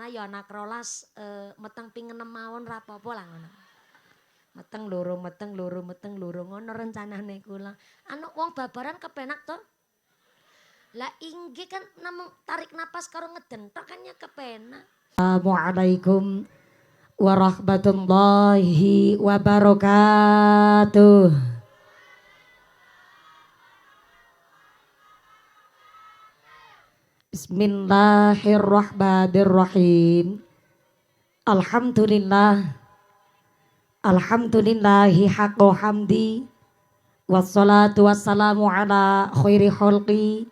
ya anak rolas meteng ping 6 mawon ra apa-apa lah ngono. Meteng loro ngono rencanane kula. Anu wong babaran kepenak to? Lah inggih kan namung tarik napas karo ngeden tok kan ya kepenak. Assalamualaikum warahmatullahi wabarakatuh. Bismillahirrahmanirrahim. Alhamdulillah. Alhamdulillahi haqqo hamdi. Wassalatu wassalamu ala khairi khalqi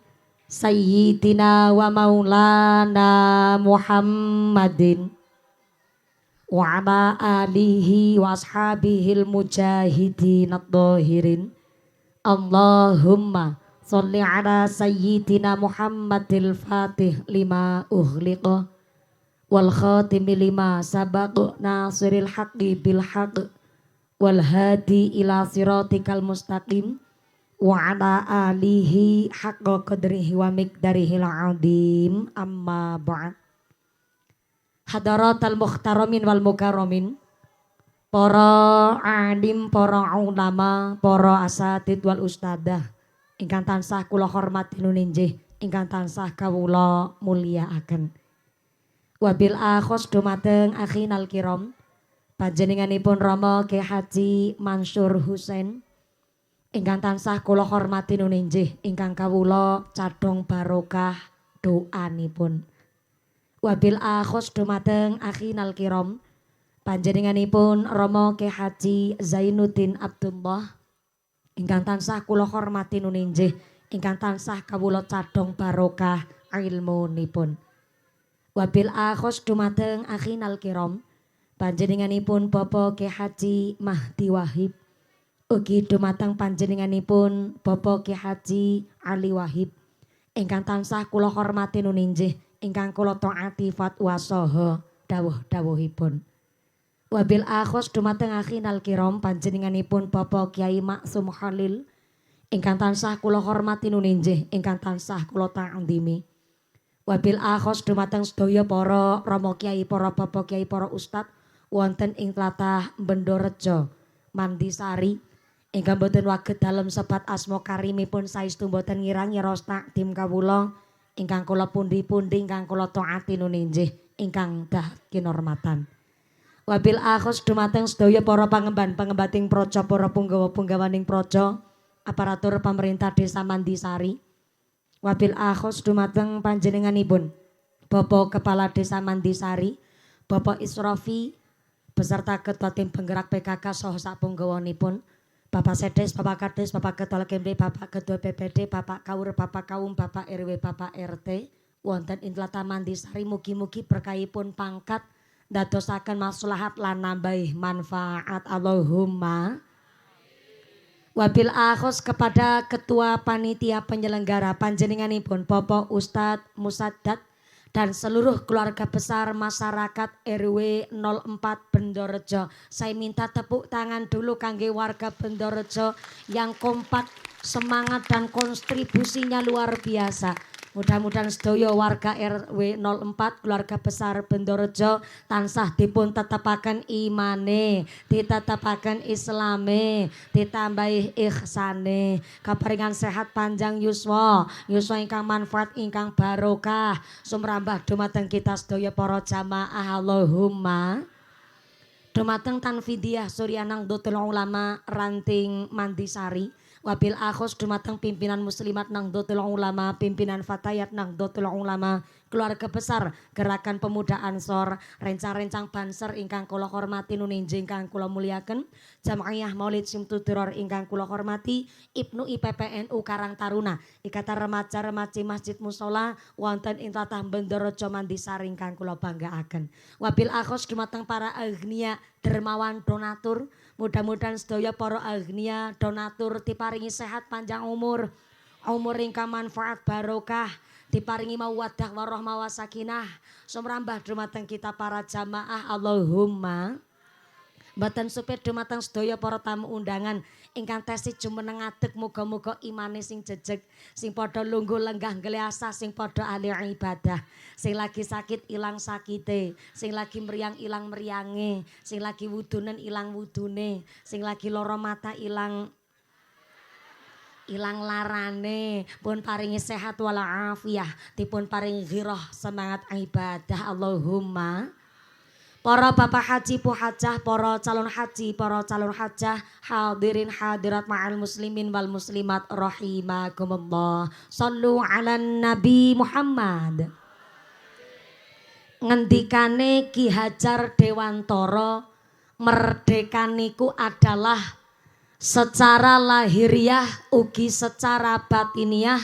sayyidina wa maulana Muhammadin wa ala alihi wa ashabihil mujahidin at-tahirin. Allahumma sholli ala sayyidina Muhammadil fatih lima ughliqa wal khatimi lima sabaq nasiril haqqi bil haqq wal hadi ila siratikal mustaqim wa ala alihi haqqa qadrihi wa miqdarihil azim amma ba'd. Hadaratal mukhtaramin wal mukarramin, para alim, para ulama, para asatid wal ustadzah ingkang tansah kula hormati nuninjih, ingkang tansah kawula mulyakaken. Wabil akhos dumateng akhinal kiram panjenenganipun Rama Ki Haji Mansur Husain ingkang tansah kula hormati nuninjih, ingkang kawula cadhong barokah doanipun. Wabil akhos dumateng akhinal kiram panjenenganipun Rama Ki Haji Zainuddin Abdullah ingkang tansah kula hormati nuninjih, ingkang tansah kawula cadhong barokah ilmunipun. Wabil akhos dumateng akhinal kiram panjenenganipun Bapak Ki Haji Mahdi Wahib, ugi dumateng panjenenganipun Bapak Ki Haji Ali Wahib ingkang tansah kula hormati nuninjih, ingkang kula taati fatwa saha dawuh-dawuhipun. Wabil akhos dumateng akhinal kiram panjenenganipun Bapak Kiai Maksum Khalil ingkang tansah kula hormati nuninjih, ingkang tansah kula ta'zimi. Wabil akhos dumateng sedaya para rama kiai, para bapak kiai, para ustad wonten ing tlatah Bendorejo Mandisari ingkang boten waget dalem sebat asma karimipun saestu boten ngira-ngira takdim kawula ingkang kula pundi-pundi ingkang kula taati nuninjih, ingkang dah kinurmatan. Wabil akhos dumateng sedaya para pangemban-pangembating praja, para punggawa-punggawaning praja, aparatur pemerintah Desa Mandisari. Wabil akhos dumateng panjenenganipun Bapak Kepala Desa Mandisari, Bapak Isrofi beserta Ketua Tim Penggerak PKK saha sapunggawanipun, Bapak Sedes, Bapak Kades, Bapak Ketua Kemde, Bapak Ketua BPD, Bapak Kaur, Bapak Kaum, Bapak RW, Bapak RT wonten ing tlatah Mandisari, mugi-mugi berkahipun pangkat dadosaken maslahat lan nambah manfaat. Allahumma. Wabil akhos kepada Ketua Panitia Penyelenggara panjenenganipun Bapak Ustadz Musaddad dan seluruh keluarga besar masyarakat RW 04 Bendorejo. Saya minta tepuk tangan dulu kangge warga Bendorejo yang kompak, semangat dan kontribusinya luar biasa. Mudah-mudahan sedaya warga RW 04 keluarga besar Bendorejo tansah dipun tetepaken imane, ditetepaken islame, ditambahi ihsane, kaparingan sehat panjang yuswa, yuswa ingkang manfaat ingkang barokah sumrambah dumateng kita sedaya para jamaah. Allahumma. Dumateng Tanfidiah Suryanang Dotul Ulama Ranting Mandisari. Wabil akhos dumateng pimpinan muslimat Nahdlatul Ulama, pimpinan fatayat Nahdlatul Ulama, keluarga besar Gerakan Pemuda Ansor, rencang-rencang Banser ingkang kula hormati nuninjing ingkang kula muliaken, Jamaiyah Maulid Simtuduror ingkang kula hormati, Ibnu IPPNU Karang Taruna, Ikatan Remaja-Remaji Masjid Musola wonten ing tlatah Bendorejo Mandisari ingkang kula banggaaken. Wabil akhos dumateng para agnia dermawan donatur, mudah-mudahan sedaya para agnia donatur diparingi sehat panjang umur, umur ingkang manfaat barokah, diparingi mawaddah warahmah wasakinah sumrambah dumateng kita para jamaah. Allahumma. Mboten supaya dumateng sedaya para tamu undangan ingkang tasih jumeneng ngadeg muga-muga imane sing jejeg, sing padha lungguh lenggah nggleasa, sing padha ahli ibadah, sing lagi sakit ilang sakite, sing lagi meriang ilang meriange, sing lagi wudunen ilang wudune, sing lagi lara mata ilang larane, pun paringi sehat wala afiyah, dipun paringi ghirah semangat ibadah Allahumma. Para bapak haji puhajah, para calon haji, para calon hajah, hadirin hadirat ma'al muslimin wal muslimat rahimakumullah. Sallu ala Nabi Muhammad. Ngendikane Ki Hajar Dewantara, merdeka niku adalah secara lahiriah ugi secara batiniah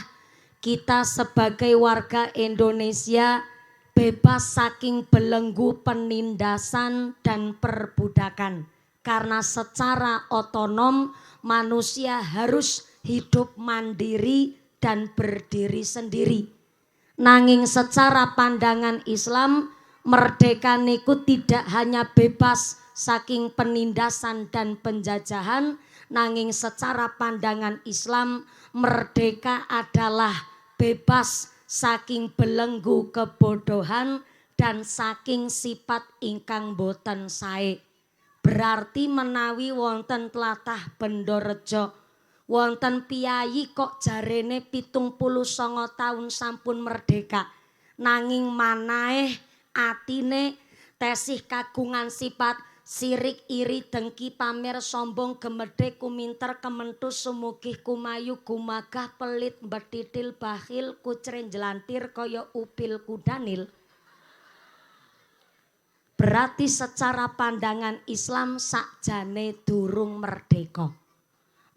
kita sebagai warga Indonesia bebas saking belenggu penindasan dan perbudakan. Karena secara otonom manusia harus hidup mandiri dan berdiri sendiri. Nanging secara pandangan Islam, merdeka niku tidak hanya bebas saking penindasan dan penjajahan, nanging secara pandangan Islam, merdeka adalah bebas saking belenggu kebodohan dan saking sifat ingkang boten sae. Berarti menawi wonten tlatah Bendorejo, wonten piyayi kok jarene 79 taun sampun merdeka, nanging manaeh atine tesih kagungan sifat sirik iri dengki pamer sombong gemedhe kuminter kementus sumugih kumayu gumagah pelit mbetitil bakhil kucren jelantir kaya upil kudanil. Berarti secara pandangan Islam sakjane durung merdeka.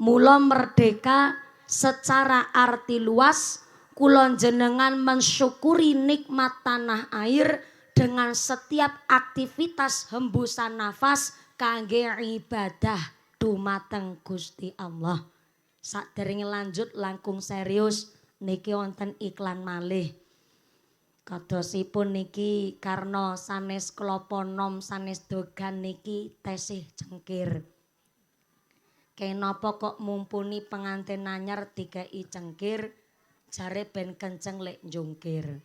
Mula merdeka secara arti luas kula jenengan mensyukuri nikmat tanah air dengan setiap aktivitas hembusan nafas kangge ibadah dumateng Gusti Allah. Sakderenge lanjut langkung serius niki wonten iklan malih. Kadosipun niki karena sanes klapa nom sanes dogan niki tesih cengkir. Kenapa kok mumpuni pengantin anyar dikei cengkir, jare ben kenceng lek njungkir.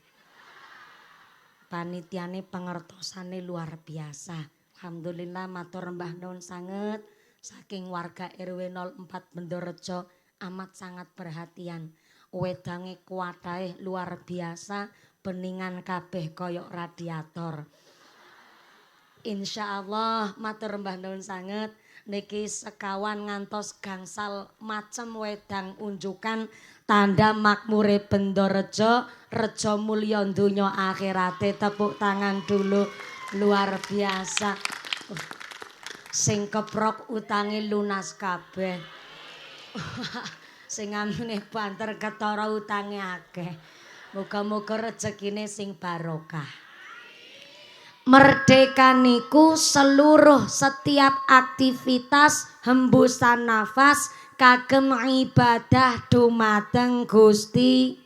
Panitiane pengertosane luar biasa. Alhamdulillah matur mbah nuwun sanget saking warga RW 04 Bendorejo amat sangat perhatian. Wedange kuwatahe luar biasa, beningan kabeh koyok radiator. Insyaallah matur mbah nuwun sanget niki sekawan ngantos gangsal macem wedang unjukan tanda makmure Bendorejo, rejo mulya donya akhirate. Tepuk tangan dulu, luar biasa. Sing keprok utange lunas kabeh. Sing amine banter ketara utange akeh. Muga-muga rezekine sing barokah. Merdeka niku seluruh setiap aktivitas hembusan nafas kagem ibadah dumateng Gusti.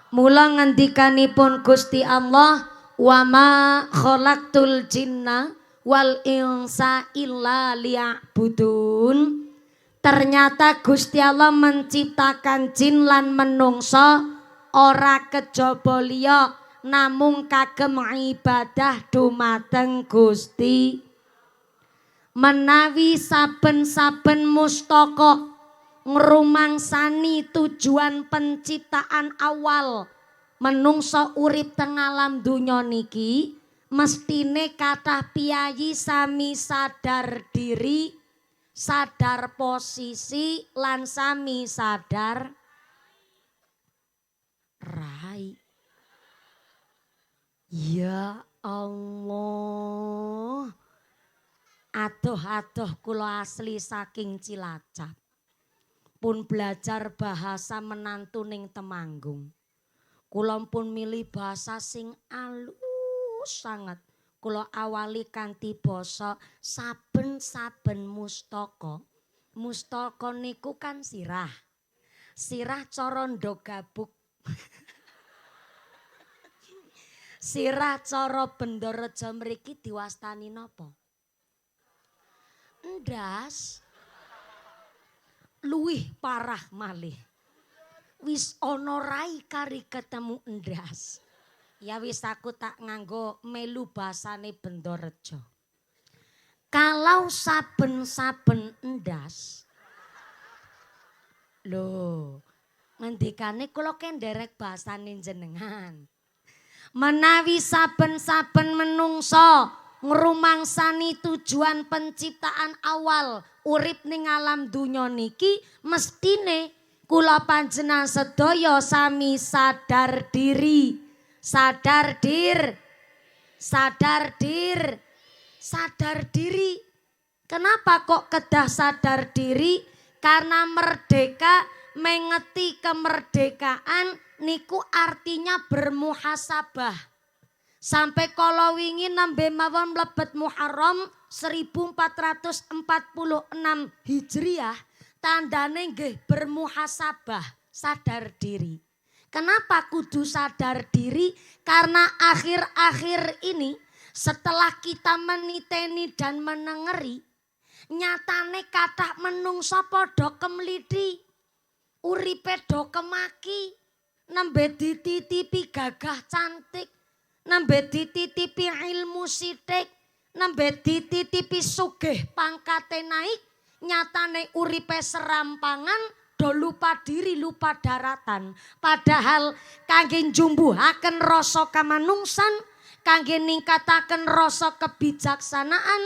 Mula ngendikanipun Gusti Allah, wa ma khalaqtul jinna wal insa illa liya'budun. Ternyata Gusti Allah menciptakan jin lan menungso ora kejaba liya namung kagem ibadah dumateng Gusti. Menawi saben-saben mustaka ngrumangsani tujuan penciptaan awal menungso urip teng alam donya niki, mestine kathah piyayi sami sadar diri, sadar posisi lan sami sadar rai. Ya Allah, adoh-adoh kula asli saking Cilacap. Pun belajar bahasa menantu ning Temanggung. Kula pun milih bahasa sing alus sangat. Kula awali kanthi basa saben-saben mustaka. Mustaka niku kan sirah. Sirah cara ndogabuk. Sirah cara Bendorejo mriki diwastani napa? Endas. Luwih parah malih. Wis ana rai kari ketemu endas. Ya wis aku tak nganggo melu basane Bendorejo. Kalau saben-saben endas. Loh, ngendikane kula kenderek basane jenengan. Menawi saben-saben menungso ngrumangsani tujuan penciptaan awal urip ning alam dunya niki mestine kula panjenengan sedaya sami sadar diri. Sadar diri. Kenapa kok kedah sadar diri? Karena merdeka mengeti kemerdekaan niku artinya bermuhasabah. Sampai kalau wingi nembe mawon mlebet Muharram 1446 Hijriah tandane nggih bermuhasabah, sadar diri. Kenapa kudu sadar diri? Karena akhir-akhir ini setelah kita meniteni dan menengeri, nyatane kathah menungso padha kemlidi, uripe do kemaki, nembe dititipi gagah cantik, nembe dititipi ilmu sithik, nembe dititipi sugih pangkate naik, nyatane uripe serampangan, do lupa diri, lupa daratan. Padahal kangge njumbuhaken rasa kamanungsan, kangge ningkataken rasa kebijaksanaan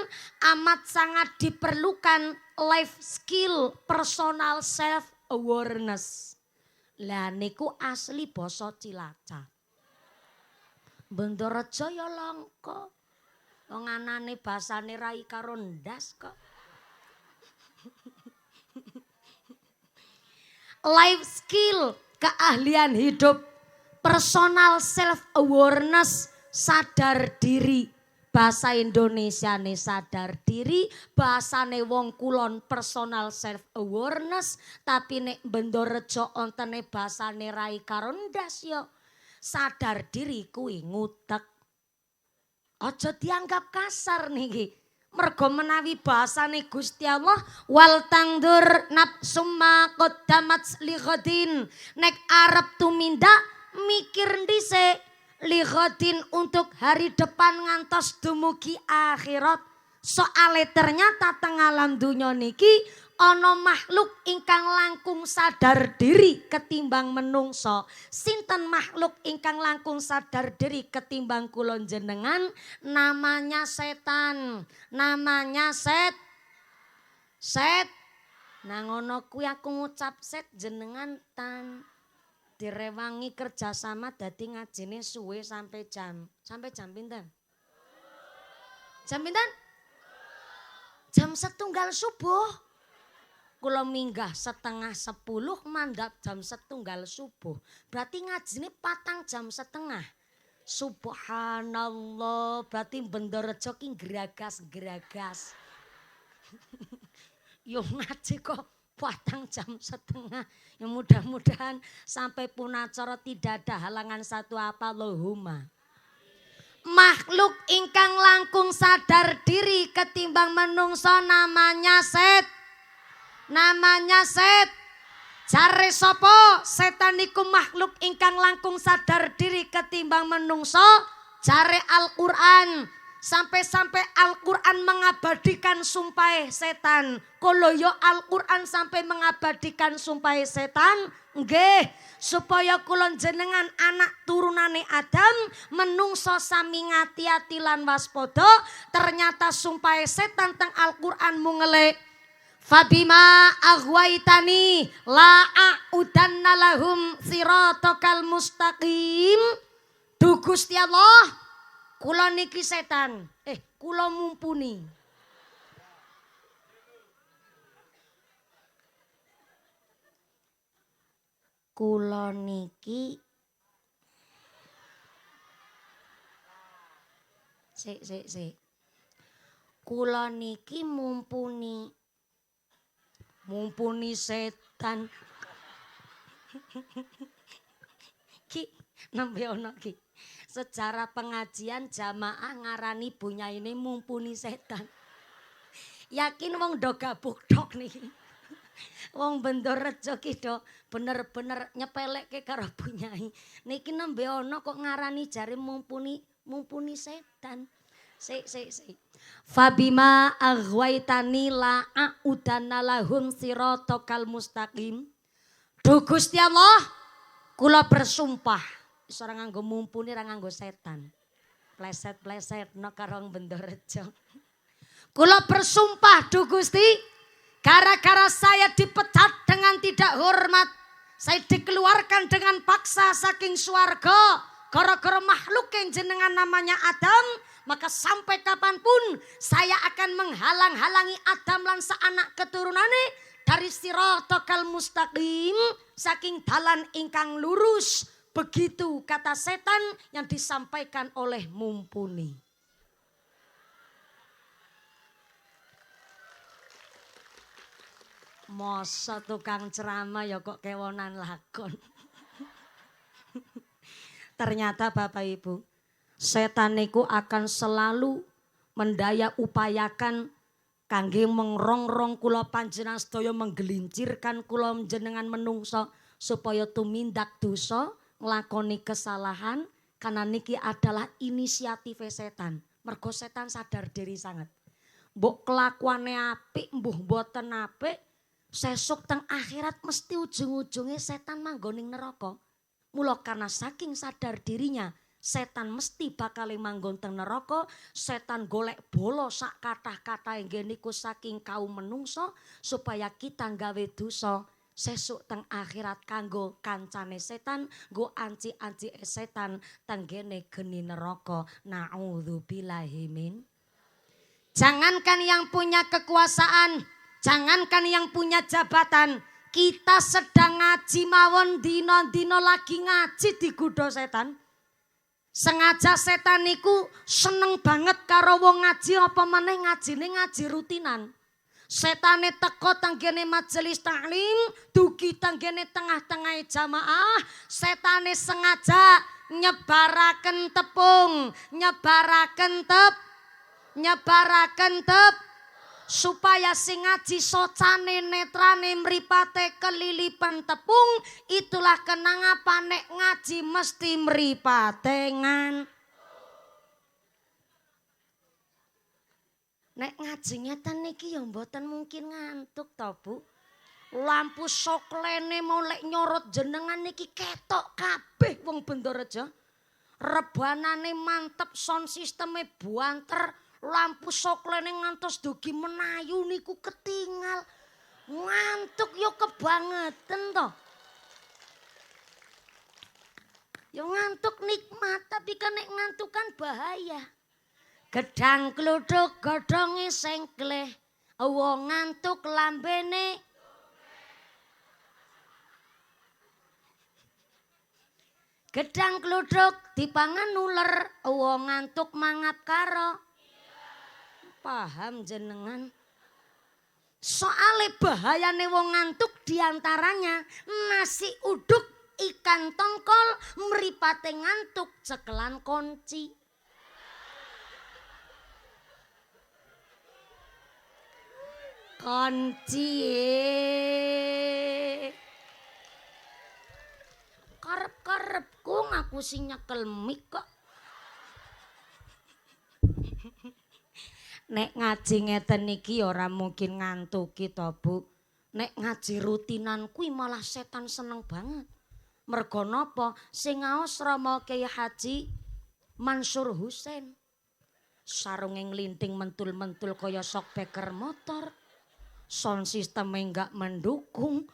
amat sangat diperlukan life skill, personal self awareness. Lah niku asli basa Cilacap. Bendorejo ya langka. Wong anane basane rai karo ndas kok. Life skill, keahlian hidup, personal self awareness, sadar diri. Bahasa Indonesia nih sadar diri, bahasane wong kulon personal self awareness, tapi nek Bendorejo ontene bahasane rai karo ndas yo. Sadar diri kuwi ngutek. Aja dianggap kasar niki. Mergo menawi bahasane Gusti Allah wal tangdur nafsum ma qaddamat li ghadin. Nek arep tumindak mikir dhisik li ghadin untuk hari depan ngantos dumugi akhirat. Soale ternyata teng alam dunya niki ana makhluk ingkang langkung sadar diri ketimbang menungso. Sinten makhluk ingkang langkung sadar diri ketimbang kula jenengan? Namanya setan. Namanya set. Nah ngono kuwi aku ngucap set jenengan tan. Direwangi kerjasama dadi ngajine suwe sampai jam pinten? Jam pinten? Jam 1 subuh. Kula minggah 9:30 mandap jam 1 subuh. Berarti ngajine 4 jam setengah. Subhanallah, berarti Bendorejo ki geragas-geragas. Yo ngaji kok 4 jam setengah. Ya mudah-mudahan sampai pun acara tidak ada halangan satu apa Allahumma. Makhluk ingkang langkung sadar diri ketimbang menungso namanya set. Jare sapa? Setan niku makhluk ingkang langkung sadar diri ketimbang menungso. Jare Al-Qur'an. Sampai-sampai Al-Qur'an mengabadikan sumpah setan. Kolo yo Al-Qur'an sampai mengabadikan sumpah setan. Nggih, supaya kula jenengan anak turunane Adam menungso sami ngati-ati lan waspada. Ternyata sumpah setan teng Al-Qur'an mungelek. Fabima aghwaitani la a'udanna lahum siratakal mustaqim. Du Gusti Allah, kula niki setan. Kula mumpuni. Kula niki Sik. Kula niki mumpuni setan. Ki nembe ana ki. Sejarah pengajian jamaah ngarani bunyaine mumpuni setan. Yakin wong do gabuk tok niki. Wong Bendorejo ki do bener-bener nyepelekke karo bunyai. Niki nembe ana kok ngarani jare mumpuni setan. Sik. Fabima aghwaitani la a'udana lahum siratal mustaqim. Duh Gusti Allah, kula bersumpah iso ora nganggo mumpuni ora nganggo setan. Pleset-plesetno karo Bendorejo. Kula bersumpah duh Gusti, gara-gara saya dipecat dengan tidak hormat, saya dikeluarkan dengan paksa saking swarga, gara-gara makhluk yang jenengan namanya Adam, maka sampai kapanpun saya akan menghalang-halangi Adam lan saanak keturunane dari siratal mustaqim, saking dalan ingkang lurus. Begitu kata setan yang disampaikan oleh mumpuni. Masa tukang ceramah ya kok kewonan lakon. Ternyata Bapak Ibu, setan niku akan selalu mendaya upayakan kangge mengrong-rong kula panjenengan sedaya, menggelincirkan kula jenengan menungso supaya tumindak dosa, nglakoni kesalahan, karena niki adalah inisiatif setan. Mergo setan sadar diri sangat. Mbok kelakuane apik, mbuh mboten apik, sesuk teng akhirat mesti ujung-ujunge setan manggoning neraka. Mula karena saking sadar dirinya, setan mesti bakal manggon teng neraka. Setan golek bolo sak kathah-kathah niku saking kaum menungso supaya kita nggawe dosa sesuk teng akhirat kanggo kancane setan, nggo anci-anci setan tenggene geni neraka. Nauzubillahi min. Jangankan yang punya kekuasaan, jangankan yang punya jabatan, kita sedang ngaji mawon dino-dino lagi ngaji digodha setan. Sengaja setan niku seneng banget karo wong ngaji, apa meneh ngajine ngaji rutinan. Setane teko tenggene majelis taklim, dugi tenggene tengah-tengah jamaah, setane sengaja nyebaraken tepung, nyebaraken tep supaya sing ngaji socane netrane mripate kelilipan tepung. Itulah kenapa nek ngaji mesti mripate nek ngaji ngeten niki ya mboten mungkin ngantuk to Bu. Lampu soklene molek nyorot jenengan niki ketok kabeh wong Bendorejo. Rebanane mantep, sound sisteme buanter, lampu soklene ngantos dugi menayu niku ketinggal. Ngantuk yo kebangetan to. Yo ngantuk nikmat, tapi kan nek ngantuk kan bahaya. Gedang kluduk godhonge sengkleh, wong ngantuk lambene. Gedang kluduk dipangan uler, wong ngantuk mangap karo. Paham jenengan? Soale bahayane wong ngantuk diantaranya nasi uduk, ikan tongkol, mripate ngantuk, cekelan kunci. Karep-karepku ngaku sing nyekel mik kok. Nek ngaji ngeten niki ora mungkin ngantuki to Bu. Nek ngaji rutinan kuwi malah setan seneng banget. Mergo napa? Sing ngaos Rama Kyai Haji Mansur Husain. Sarunge nglinting mentul-mentul kaya shockbreaker motor. Sound sistemnya enggak mendukung.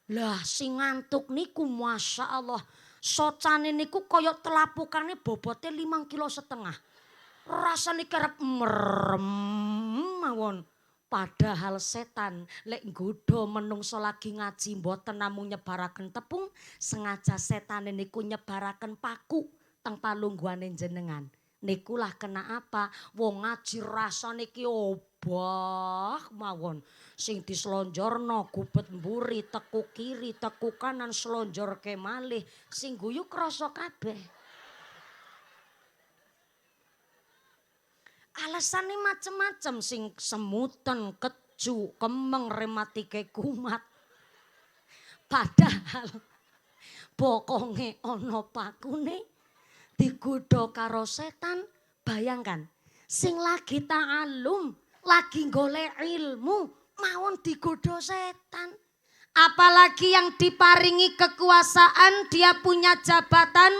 Lah sing ngantuk niku Masya Allah. Socane niku kaya telapukane bobotnya 5,5 kilo. Rasane kerep merem mawon. Padahal setan lek nggodha menungso lagi ngaji mboten namung nyebaraken tepung, sengaja setane niku nyebaraken paku teng palungguhane jenengan. Nikulah kena apa? Wong ngaji rasane iki obah mawon. Sing dislonjorno gubet mburi, teku kiri, teku kanan, slonjorke malih. Sing guyu krasa kabeh. rasane macem-macem sing semutan, keju, kemeng, rematike kumat. Padahal bokonge ana pakune digodha karo setan. Bayangkan sing lagi ta'alum, lagi golek ilmu, mawon digodha setan. Apalagi yang diparingi kekuasaan, dia punya jabatan,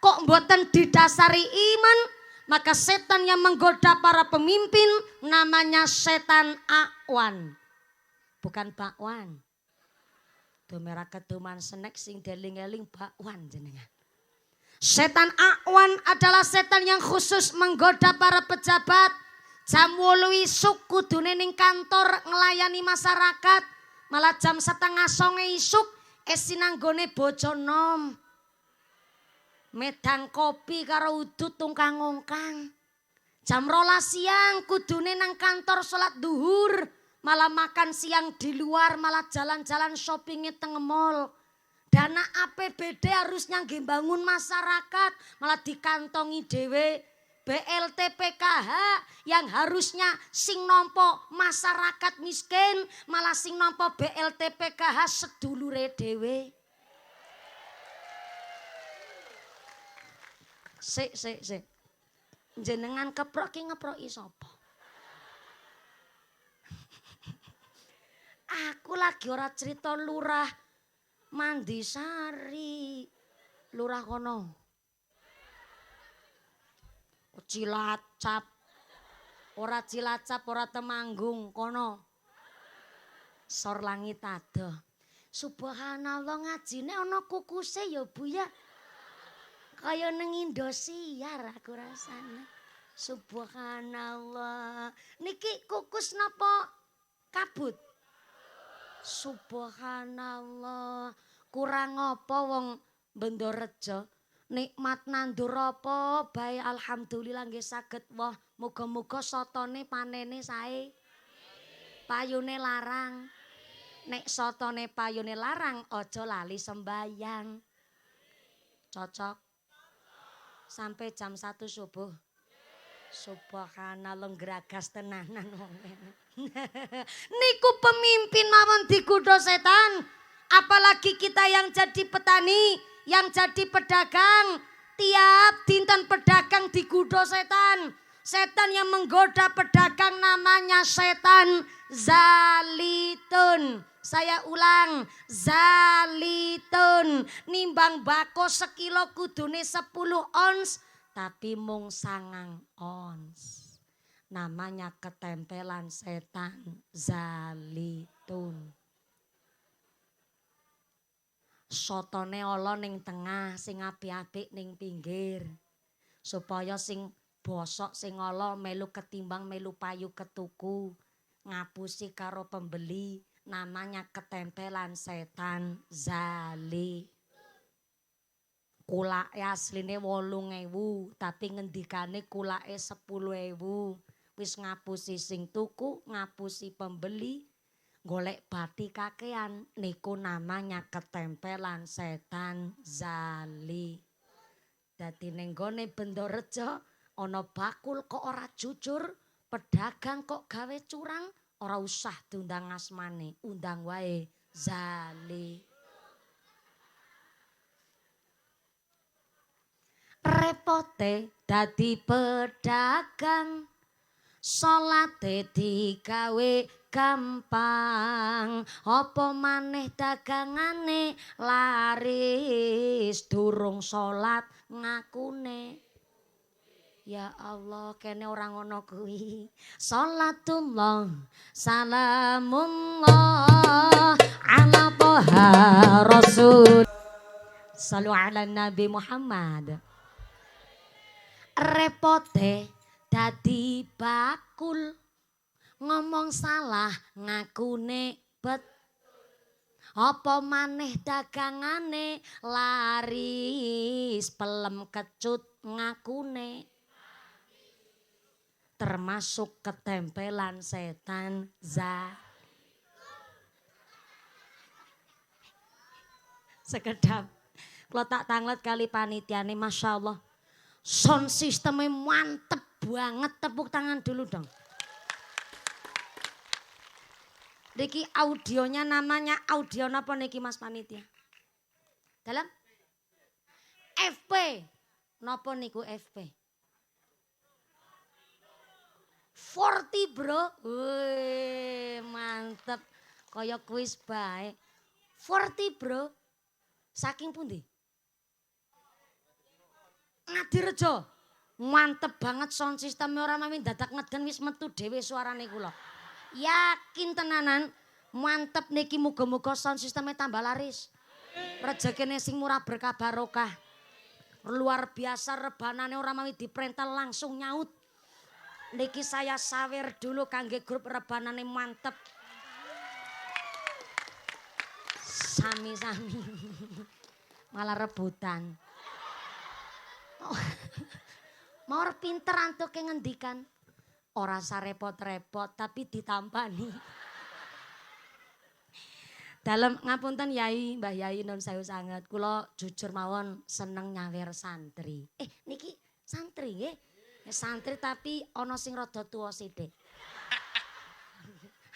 kok mboten didasari iman. Maka setan yang menggoda para pemimpin namanya setan akwan. Bukan bakwan. Domera keduman senek sing deling-eling bakwan jenengan. Setan akwan adalah setan yang khusus menggoda para pejabat. Jam 8 isuk kudune ning kantor nglayani masyarakat. Malah jam 8:30 isuk esinanggone bojo nom. Medang kopi karo udut tungkang ngongkang. Jam 12 siang kudune nang kantor salat duhur. Malah makan siang di luar, malah jalan-jalan shoppingnya teng mall. Dana APBD harusnya nggih bangun masyarakat, malah dikantongi dhewe. BLT PKH yang harusnya sing nompo masyarakat miskin, malah sing nompo BLT PKH sedulure dhewe. Sik. Jenengan keprok ki ngeproki sapa? Aku lagi ora cerita lurah Mandisari. Lurah kono. Cilacap. Ora Cilacap, ora Temanggung kono. Sor Langit Adoh. Subhanallah ngajine ana kukuse ya Bu ya. Kaya ning Indosiar aku rasane. Subhanallah. Niki kukus napa kabut? Subhanallah. Kurang apa wong Bendorejo? Nikmat nandur apa bae alhamdulillah nggih saged woh. Muga-muga sotone panene sae. Payune larang. Nek sotone payune larang aja lali sembayang. Cocok. Sampai jam 1 subuh. Subhanallah geragas tenanan wong kene. Niku pemimpin mawon digodha setan. Apalagi kita yang jadi petani, yang jadi pedagang, tiap dinten pedagang digodha setan. Setan yang menggoda pedagang namanya setan zalitun. Saya ulang, zalitun. Nimbang bako sekilo kudune 10 ons, tapi mung 9 ons. Namanya ketempelan setan zalitun. Sotone ala ning tengah, sing apik-apik ning pinggir. Supaya sing bosok sing ala melu ketimbang melu payu ketuku. Ngapusi karo pembeli, namanya ketempelan setan zali. Kulake asline 8.000, tapi ngendikane kulake 10.000. Wis ngapusi sing tuku, ngapusi pembeli. Golek bati kakean, niku namanya ketempelan setan zali. Dadi ning gone Bendorejo ana bakul kok ora jujur, pedagang kok gawe curang, ora usah diundang asmane, undang wae zali. Repote dadi pedagang, salate digawe gampang, apa maneh dagangane laris, durung salat ngakune. Ya Allah, kene ora ngono kuwi. Salatullah, salamullah ala toha rasul. Sallu ala Nabi Muhammad. Repote dadi bakul, ngomong salah ngakune bet. Apa maneh dagangane laris, pelem kecut ngakune. Termasuk ketempelan setan sekedap. Kalau tak tanglet kali panitiane, Masya Allah. Sound sistemnya mantep banget, tepuk tangan dulu dong. Niki audionya namanya audio apa niki Mas Panitia? Dalam FP. Napa niku FP? 40 bro. Wih, mantep. Kaya kuis bae. 40 bro. Saking pundi? Ngadirejo. Mantep banget sound sistemnya orang mami dadak ngeden wis metu dhewe suarane kula. Yakin tenanan mantep niki muga-muga sound sistemnya tambah laris. Rezekine sing murah berkah barokah. Luar biasa rebanane orang mami diperintah langsung nyaut. Niki saya sawer dulu kangge grup rebanane mantep. Sami-sami. Malah rebutan. Oh. Mau pinter antuk ngendikan. Ora sarepot-repot tapi ditampani. Dalam ngapunten Yai, Mbah Yai non sewu sanget. Kula jujur mawon seneng nyawer santri. Niki santri nggih. Santri tapi ana sing rada tuwa sithik.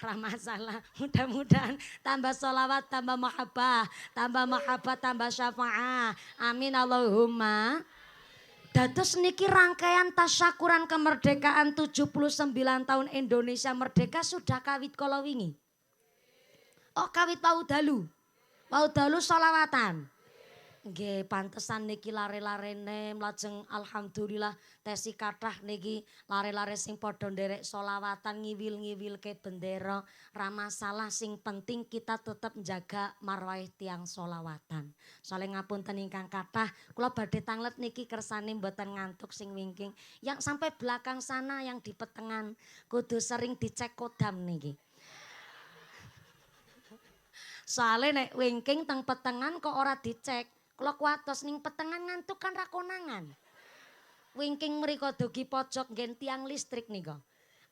Ora masalah. Mudah-mudahan tambah sholawat, tambah mahabbah, tambah syafaah. Amin Allahumma. Dados niki rangkaian tasyakuran kemerdekaan 79 tahun Indonesia merdeka sudah kawit kala wingi. Oh kawit wau dalu. Wau dalu sholawatan. Nggih pantesan niki lare-larene lajeng alhamdulillah tesi kathah niki lare-lare sing padha nderek sholawatan ngiwil-ngiwilke bendera ra masalah sing penting kita tetap menjaga marwah tiang sholawatan. Soale ngapunten ingkang kathah kula badhe tanglet niki kersane mboten ngantuk sing wingking yang sampai belakang sana yang di petengan kudu sering dicek kodam niki. Soale nek wingking teng petengan kok ora dicek. Kula kuatos ning petengan ngantuk kan ra konangan. Wingking mriko dugi pojok nggen tiang listrik nika.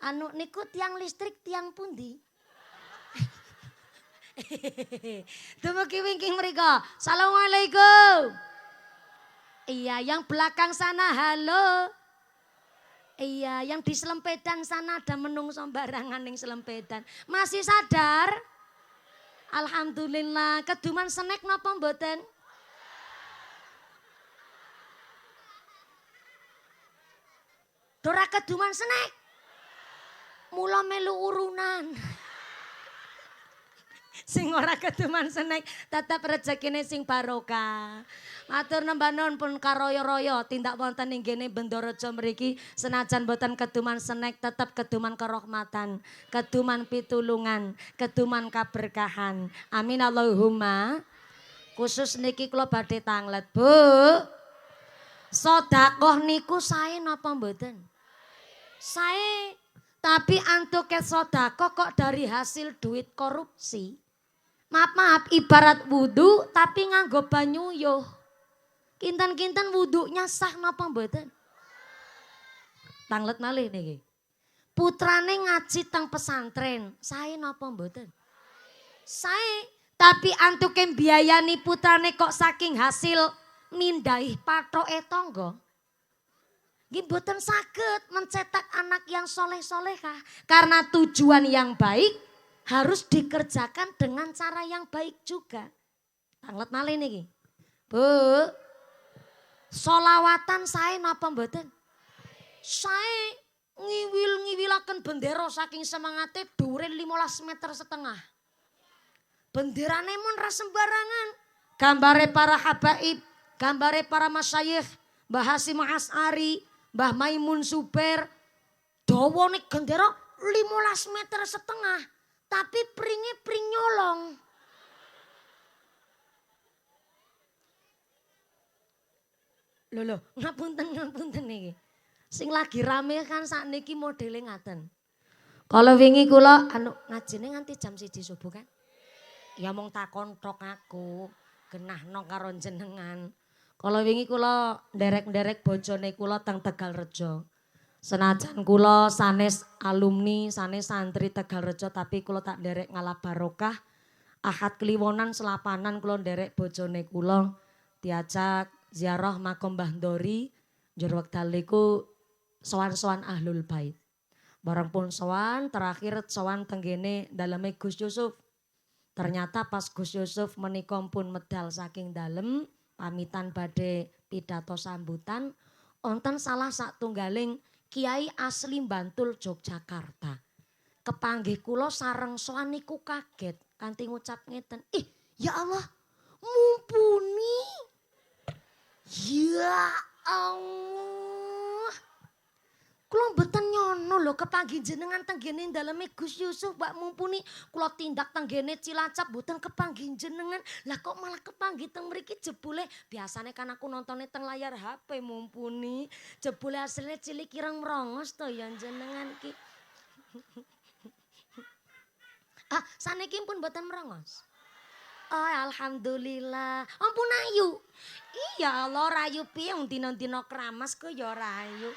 Anu niku tiang listrik tiang pundi? Dumugi wingking mriko. Assalamualaikum. Iya, yang belakang sana halo. Iya, yang di selempedan sana ada menungso barangan ning selempedan. Masih sadar? Alhamdulillah. Keduman snack napa mboten? Dora keduman snack. Mula melu urunan. Sing ora keduman snack tetep rezekine sing barokah. Matur nembah nuwun pun karoyo-royo tindak wonten ing kene Bendorejo mriki senajan boten keduman snack tetep keduman kerahmatan, keduman pitulungan, keduman kaberkahan. Amin Allahumma. Khusus niki kula badhe tanglet, Bu. Sedekah niku sae napa mboten? Sae. Tapi antuke sedekah kok dari hasil duit korupsi. Maaf, ibarat wudu tapi nganggo banyu yo. Kinten-kinten wudunya sah napa mboten? Tanglet malih niki. Putrane ngaji teng pesantren, sae napa mboten? Sae. Tapi antuke biayani putrane kok saking hasil mindhahi pathoke tangga. Nggih mboten saged mencetak anak yang soleh-solehah. Karena tujuan yang baik harus dikerjakan dengan cara yang baik juga. Tanglet malih niki. Bu, sholawatan sae napa mboten? Sae ngiwil-ngiwilaken bendera saking semangate dhuwure 15 meter setengah. Benderane mun ra sembarangan. Gambare para habaib, gambare para masyayikh, Mbah Hasyim As'ari, Mbah Maimun Zubair, dawane gendera 15 meter setengah, tapi pringe pring nyolong. Lho, ngapunten niki. Sing lagi rame kan sakniki modele ngaten. Kalau wingi kula ngajine nganti jam 1 subuh kan? Ya mung takon tok aku, genahno karo jenengan. Kalau wingi kula nderek-nderek bojone kula teng Tegalrejo. Senajan kula sanes alumni, sanes santri Tegalrejo tapi kula tak nderek ngalah barokah. Ahad kliwonan selapanan kula nderek bojone kula diajak ziarah makam Mbah Ndori. Njur wekdal iku sowan-sowan Ahlul Bait. Barang pun sowan terakhir sowan tenggene daleme Gus Yusuf. Ternyata pas Gus Yusuf menika pun medal saking dalem pamitan badhe pidato sambutan wonten salah satunggaling kiai asli Bantul Yogyakarta. Kepanggih kula sareng sowan niku kaget kanthi ngucap ngeten, "Ih, ya Allah, mumpuni." Ya Allah. Kula mboten nyono lho kepanggih jenengan tenggene daleme Gus Yusuf Mbak Mumpuni. Kula tindak tenggene Cilacap mboten kepanggih jenengan. Lah kok malah kepanggih teng mriki jebule biasane kan aku nontone teng layar HP Mumpuni. Jebule asline cilik kirang merongos to ya jenengan ki. Saniki pun mboten merongos. Oh, alhamdulillah. Ampun ayu. Iya Allah rayu piye wong dina-dina kramas kok ya rayu.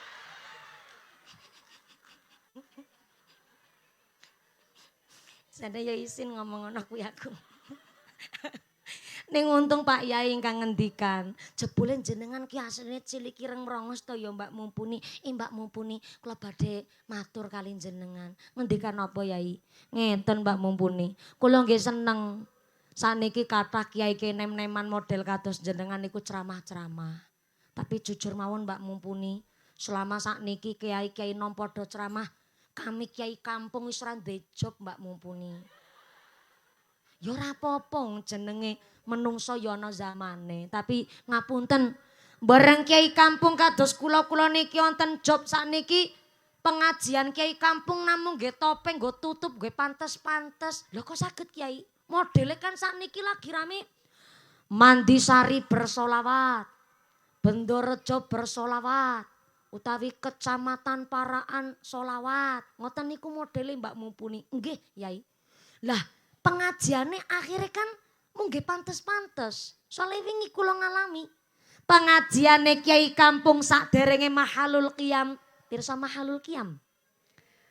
Sada ya isin ngomong ngono kuwi aku. Ning untung Pak Yai ingkang ngendikan, jebule jenengan ki asline cilik ireng merongos to ya Mbak Mumpuni. Mbak Mumpuni kula badhe matur kali jenengan. Ngendikan apa Yai? Ngeten Mbak Mumpuni. Kula nggih seneng saniki kathah kiai nem-neman model kados jenengan niku ceramah-ceramah. Tapi jujur mawon Mbak Mumpuni, selama sakniki kiai-kiai nom padha ceramah, kami kiai kampung wis ora duwe job Mbak Mumpuni. Ya ora apa-apa jenenge menungso ya ana zamane, tapi ngapunten bareng kiai kampung kados kula-kula niki wonten job sakniki pengajian kiai kampung namung nggih topeng, nggo tutup, nggih pantes-pantes. Lho kok saged kiai? Modele kan sakniki lagi rame Mandisari bersolawat, Bendorejo bersolawat, utawi Kecamatan Paraan solawat. Ngoten niku modele Mbak Mumpuni. Nggih, Yai. Lah, pengajiane akhirnya kan nggih pantes-pantes. Soale wingi kula ngalami pengajiane Kiai Kampung saderenge Mahalul Qiyam. Pirsa Mahalul Qiyam?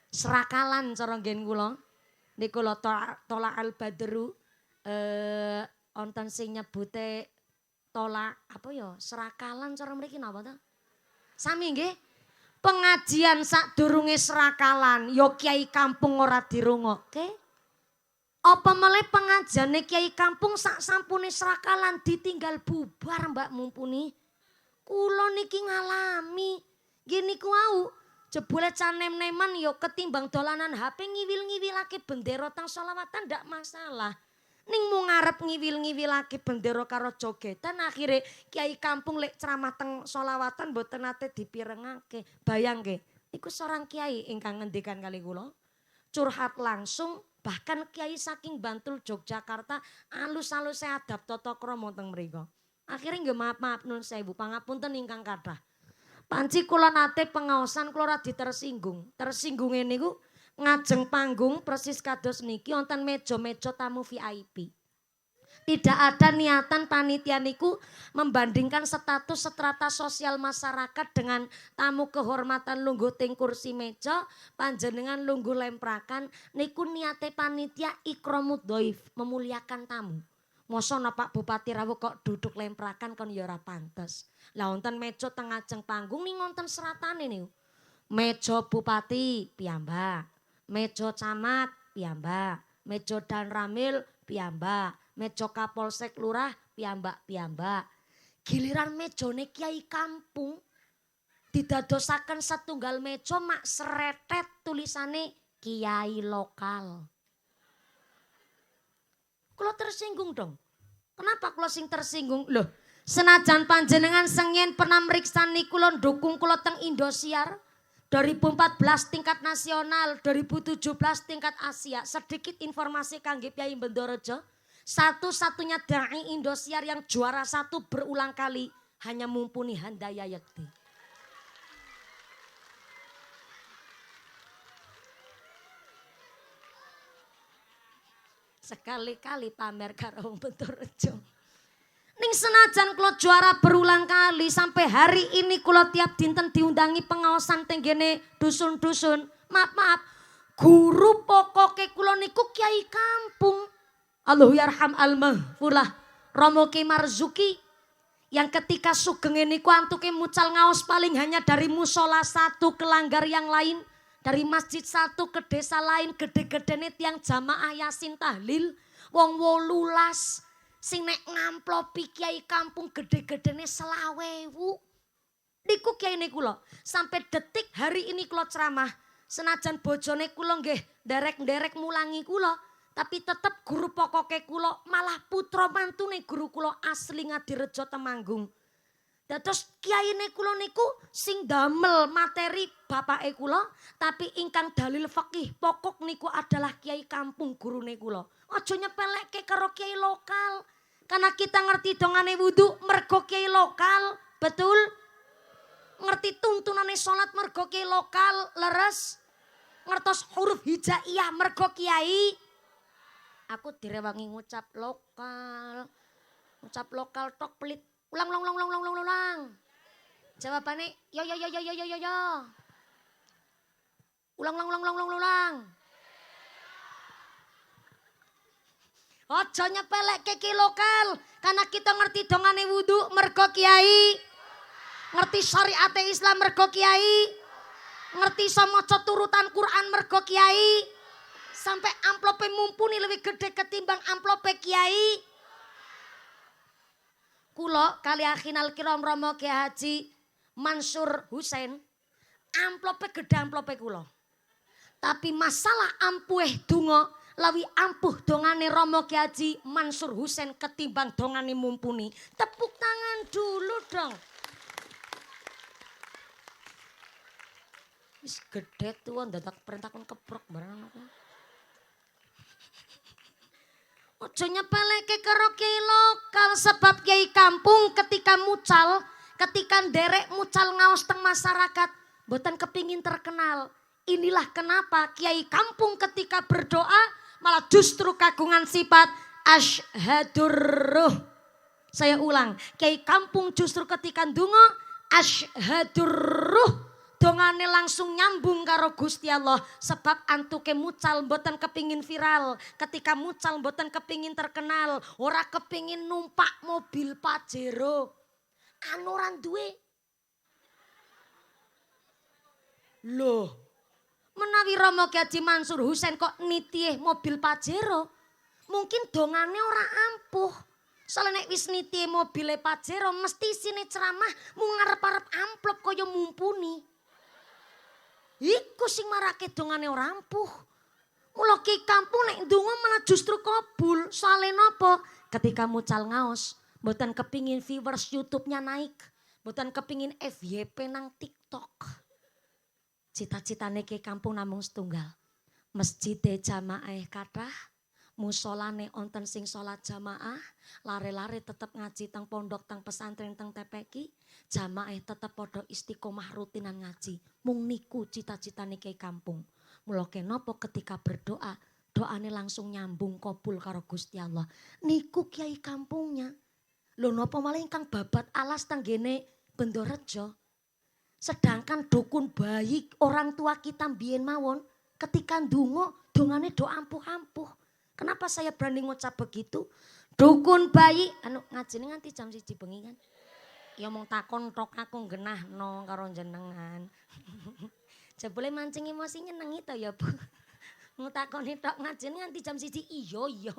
Serakalan cara nggen kula. Niku lho Tola Al Badru wonten sing nyebute Tola apa ya? Serakalan cara mriki napa to? Sami nggih. Pengajian sadurunge serakalan ya Kiai Kampung ora dirungokke. Apa meleh pengajiane Kiai Kampung sak sampune serakalan ditinggal bubar Mbak Mumpuni. Kula niki ngalami. Nggih niku wau. Jebule canem-neman yo ketimbang dolanan HP ngiwil-ngiwilake bendera teng selawatan ndak masalah. Ning mung ngarep ngiwil-ngiwilake bendera karo jogetan akhire Kiai Kampung lek ceramah teng selawatan mboten nate dipirengake. Bayangke, iku seorang kiai ingkang ngendikan kali kula curhat langsung bahkan kiai saking Bantul Yogyakarta alus-alus adab tata krama teng mriku. Akhire nggih maaf nun sewu pangapunten ingkang kathah. Panci kula nate pengaosan kula radi tersinggung. Tersinggunge niku ngajeng panggung persis kados niki wonten meja-meja tamu VIP. Tidak ada niatan panitia niku membandingkan status strata sosial masyarakat dengan tamu kehormatan lungguh ting kursi meja, panjenengan lungguh lemprakan niku niate panitia ikramud dhaif, memuliakan tamu. Mosok Pak Bupati rawuh kok duduk lemprakan kon ya ora pantes. Lah wonten meja teng ngajeng panggung ning wonten seratane niku. Meja Bupati piyambak, meja camat piyambak, meja Dan Ramil piyambak, meja Kapolsek Lurah piyambak. Giliran mejane Kiai Kampung didadosaken setunggal meja mak seretet tulisane Kiai Lokal. Kula tersinggung dong. Kenapa kula sing tersinggung? Loh, senajan panjenengan sengyen pernah mriksani kula ndukung kula teng Indosiar 2014 tingkat nasional, 2017 tingkat Asia. Sedikit informasi kangge Piyai Bendorejo. Satu-satunya dai Indosiar yang juara 1 berulang kali hanya Mumpuni Handaya Yekti. Sekali-kali pamer karo wong Bendorejo. Ning senajan kula juara berulang kali sampai hari ini kula tiap dinten diundangi pengaosan tenggene dusun-dusun. Maaf, guru pokoke kula niku Kiai Kampung. Allahu yarham al-mahfulah Romo Ki Marzuki Yang ketika sugeng niku antuke mucal ngaos paling hanya dari musola satu ke langgar yang lain. Dari masjid satu ke desa lain, gede-gedene tiang jamaah yasin tahlil. Wong 18 sing nek ngamplopi kiai kampung gede-gedene 20.000. Niku kiai niku lho, sampai detik hari ini kula ceramah. Senajan bojone kula nggih nderek-nderek mulangi kula, tapi tetep guru pokoke kula malah putra mantune guru kula asli Ngadirejo Temanggung. Dados kiyaine kula niku sing damel materi bapake kula, tapi ingkang dalil fikih pokok niku adalah kiai kampung gurune kula. Aja nyepelekke karo kiai lokal. Karena kita ngerti dongane wudu mergo kiai lokal, betul? Ngerti tuntunane salat mergo kiai lokal, leres? Ngertos huruf hijaiyah mergo kiai. Aku direwangi ngucap lokal. Ngucap lokal tok pelit. Ulang. Jawabannya yo. Ulang. Aja nyepelekke ki lokal, karena kita ngerti dongane wudu mergo kiai. Ngerti syariate Islam mergo kiai. Ngerti iso maca turutan Quran mergo kiai. Sampai amplope mumpuni lebih gede ketimbang amplope kiai. Kulo kali akhinal kiram Romo Kiai Haji Mansur Husain amplope gede amplope kulo. Tapi masalah ampuh donga lawi ampuh dongane Romo Kiai Haji Mansur Husain ketimbang dongane mumpuni. Tepuk tangan dulu dong. Wis gede tuh dadak perintah kon keprok barang aku. Ojo nyepeleke karo kiai lokal sebab kiai kampung ketika mucal, ketika nderek mucal ngaos teng masyarakat, mboten kepingin terkenal. Inilah kenapa kiai kampung ketika berdoa malah justru kagungan sifat asyhadur ruh. Saya ulang, kiai kampung justru ketika ndonga asyhadur ruh. Dongane langsung nyambung karo Gusti Allah sebab antuke mucal mboten kepingin viral, ketika mucal mboten kepingin terkenal, ora kepingin numpak mobil Pajero. Anu ora duwe. Loh, menawi Romo Kiai Haji Mansur Husain kok nitih mobil Pajero, mungkin dongane ora ampuh. Soalnya nek wis nitih mobile Pajero mesti sine ceramah mung ngarep-arep amplop kaya mumpuni. Iku sing marake dongane ora ampuh. Mula ki kampung nek ndonga malah justru kabul. Soale napa? Ketika mucal ngaos, mboten kepingin viewers YouTube-nya naik, mboten kepingin FYP nang TikTok. Cita-citane ki kampung namung setunggal. Masjide jamaah kathah, musolane onten sing salat jamaah, lare-lare tetep ngaji teng pondok teng pesantren teng TPQ, jamaah tetep padha istiqomah rutinan ngaji. Mung niku cita-citane kiai kampung. Mula kenapa ketika berdoa, doane langsung nyambung kabul karo Gusti Allah. Niku kiai kampungnya. Lho napa malah ingkang babat alas tenggene Bendorejo. Sedangkan dukun bayi orang tua kita mbiyen mawon ketika ndonga dongane do ampuh-ampuh. Kenapa saya berani ngucap begitu? Dukun bayi anu ngajine nganti jam 1 bengi kan. Ya mung takon tok aku genahno karo jenengan. Jebule mancing emosi nyenengi to ya, Bu. Mung takoni tok ngajine nganti jam 1 iya.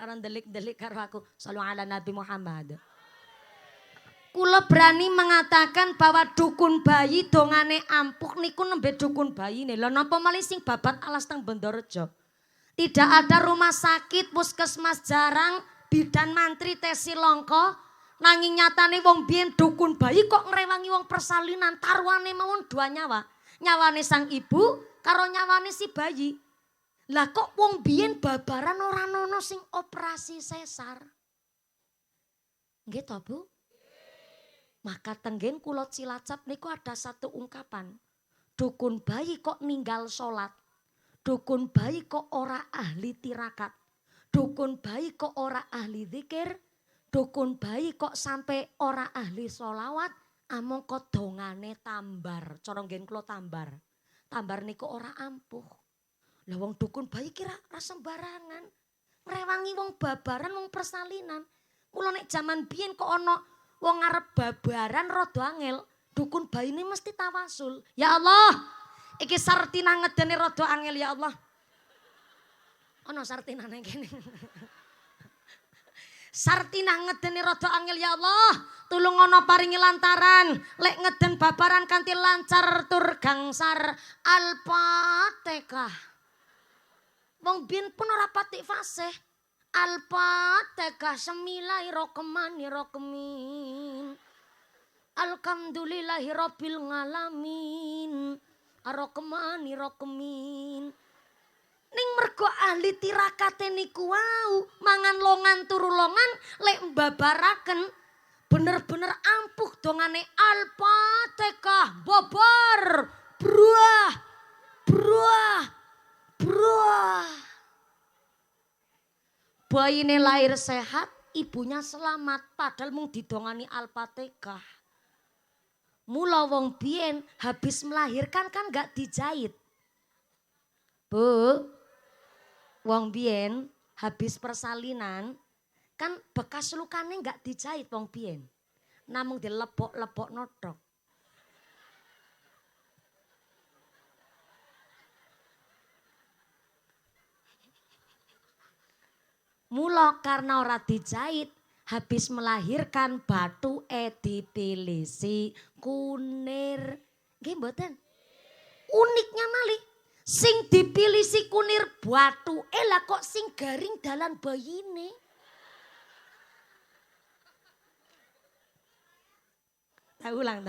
Ora ndelik-ndelik karo aku. Shallu ala Nabi Muhammad. Kula berani mengatakan bahwa dukun bayi dongane ampuh niku nembe dukun bayi nih. Lho napa malih sing babat alas teng Bendorejo. Tidak ada rumah sakit, puskesmas jarang, bidan mantri tesi longko. Nanging nyatane wong biyen dukun bayi kok ngrewangi wong persalinan, taruhane mawon 2 nyawa. Nyawane sang ibu karo nyawane si bayi. Lah kok wong biyen babaran ora ono sing operasi sesar. Nggih to, Bu? Maka tenggen kula Cilacap niku ada satu ungkapan. Dukun bayi kok ninggal salat. Dukun bayi kok ora ahli tirakat. Dukun bayi kok ora ahli zikir. Dukun bayi kok sampai ora ahli sholawat. Among kok dongane tambar. Cara nggen kula tambar. Tambar niku ora ampuh. Lah wong dukun bayi kira ra sembarangan. Ngrewangi wong babaran wong persalinan. Mula nek jaman biyen kok ana wong arep babaran rada angel, dukun bayi ini mesti tawasul. Ya Allah, iki sartina ngedene rada angel ya Allah. Ana sartinane kene. Sartina ngedene rada angel ya Allah. Tulung ana paringi lantaran, lek ngeden babaran kanthi lancar tur gangsar. Al-Fatihah. Wong biyen pun ora patik fasih. Al-Fatihah Bismillahirrahmanirrahim. Alhamdulillahi rabbil ngalamin. Ar-Rahmanirrahim. Ning mergo ahli tirakate niku wau, mangan longan turu longan lek mbabaraken bener-bener ampuh dongane Al-Fatihah bobar bruah bruah bruah. Bayine lahir sehat, ibunya selamat, padahal mung didongani Al-Fatihah. Mula wong biyen habis melahirkan kan gak dijahit. Bu, wong biyen habis persalinan kan bekas lukane gak dijahit wong biyen. Namung dilepok-lepok notok. Mula karena ora dijahit, habis melahirkan batu dipilisi kunir. Nggih mboten? Uniknya malih, sing dipilisi kunir batu lah kok sing garing dalan bayine. Tak ulang.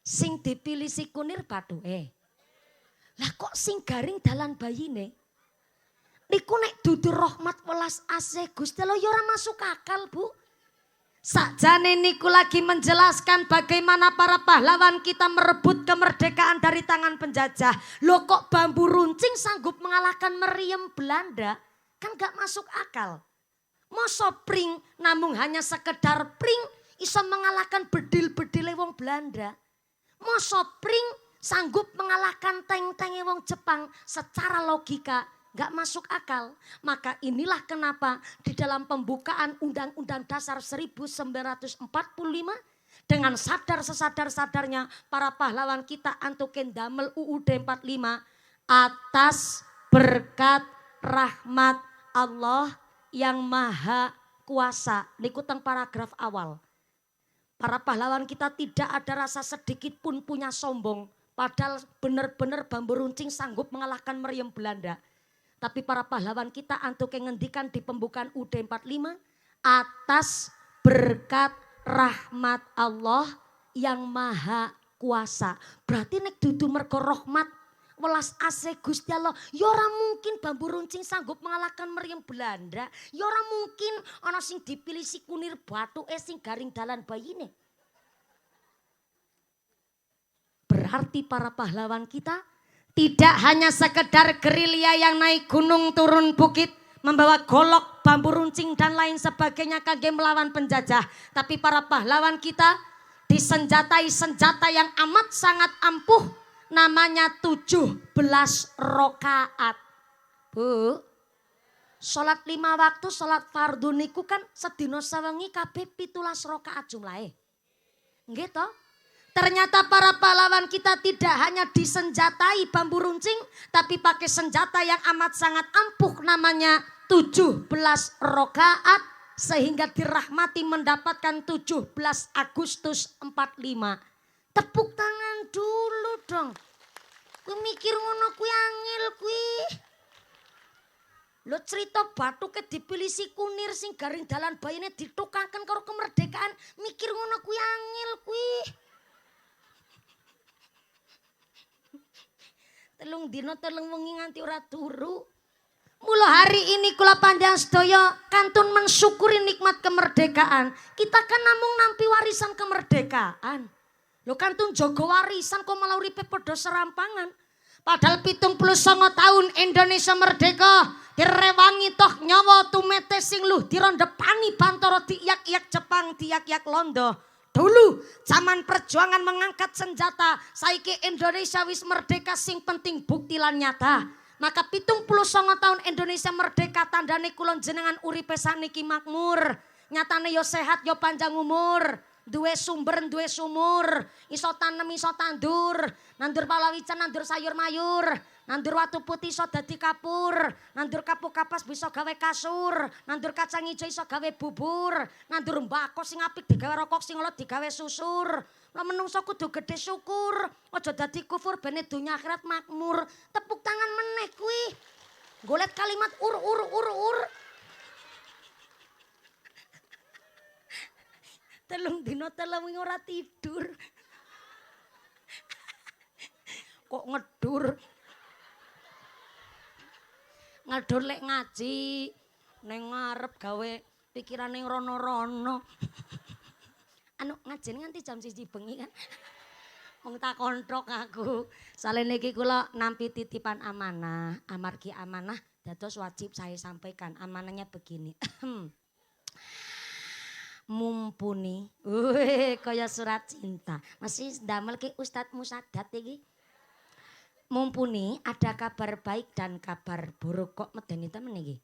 Sing dipilisi kunir batu lah kok sing garing dalan bayine. Niku nek dudu rahmat welas asih Gusti Allah ya ora masuk akal, Bu. Sakjane niku lagi menjelaskan bagaimana para pahlawan kita merebut kemerdekaan dari tangan penjajah. Loh kok bambu runcing sanggup mengalahkan meriam Belanda? Kan gak masuk akal. Masa pring namung hanya sekedar pring iso mengalahkan bedil-bedile wong Belanda. Masa pring sanggup mengalahkan tank-tanke wong Jepang secara logika. Gak masuk akal. Maka inilah kenapa di dalam pembukaan Undang-Undang Dasar 1945 dengan sadar sesadar-sadarnya para pahlawan kita antuken damel UUD 45 atas berkat rahmat Allah yang maha kuasa. Niku teng paragraf awal. Para pahlawan kita tidak ada rasa sedikit pun punya sombong. Padahal benar-benar bambu runcing sanggup mengalahkan meriam Belanda. Tapi para pahlawan kita antuk ngendikan di pembukaan UUD 45 atas berkat rahmat Allah yang maha kuasa. Berarti nek dudu mergo rahmat welas asih Gusti Allah, ya ora mungkin bambu runcing sanggup mengalahkan meriam Belanda. Ya ora mungkin ana sing dipilih si kunir batu sing garing dalan bayine. Berarti para pahlawan kita tidak hanya sekedar gerilya yang naik gunung turun bukit, membawa golok, bambu runcing dan lain sebagainya kagem melawan penjajah. Tapi para pahlawan kita disenjatai senjata yang amat sangat ampuh, namanya 17 rokaat. Bu, sholat 5 waktu, sholat fardu niku kan sedina sawengi kabeh 17 rokaat jumlahe. Nggih toh? Ternyata para pahlawan kita tidak hanya disenjatai bambu runcing, tapi pakai senjata yang amat sangat ampuh namanya 17 rokaat sehingga dirahmati mendapatkan 17 Agustus 45. Tepuk tangan dulu dong. Kuwi mikir ngono kuwi angel kuwi. Lo cerita batu ke dipilih si kunir sing garing dalan bayine ditukaken karo kemerdekaan, mikir ngono kuwi angel kuwi. Telung dino telung wengi nganti ora turu. Mula hari ini kula panjang sedaya kantun mensyukuri nikmat kemerdekaan. Kita kan namung nampi warisan kemerdekaan. Lho kantun jaga warisan kok malah uripe padha serampangan. Padahal 79 tahun Indonesia merdeka, direwangi toh nyawa tumete sing luh dirondepani bantara diiyak-iyak Jepang, diiyak-iyak Londo. Dulu zaman perjuangan mengangkat senjata, saiki Indonesia wis merdeka sing penting bukti lan nyata. Maka 79 tahun Indonesia merdeka tandane kula jenengan uripe saniki makmur. Nyatane yo sehat yo panjang umur. Duwe sumber, duwe sumur, iso tanem, iso tandur, nandur palawican, nandur sayur mayur, nandur watu putih iso dadi kapur, nandur kapuk kapas bisa gawe kasur, nandur kacang ijo iso gawe bubur, nandur mbako sing apik digawe rokok sing elot digawe susur. Lah menungso kudu gedhe syukur, aja dadi kufur bene dunya akhirat makmur. Tepuk tangan meneh kuwi. Golet kalimat ur. Telung dino telung wingi ora tidur. Kok ngedur? Ngedur lek ngaji ning ngarep gawe pikirane rono-rono. Anu ngaji nganti jam 1 bengi kan. Wong tak kontrok aku. Salene iki kula nampi titipan amanah, amargi amanah dados wajib saya sampaikan. Amanahnya begini. Mumpuni, kaya surat cinta. Masih ndamel ki Ustadz Musadat iki. Mumpuni ada kabar baik dan kabar buruk, kok medeni temen iki.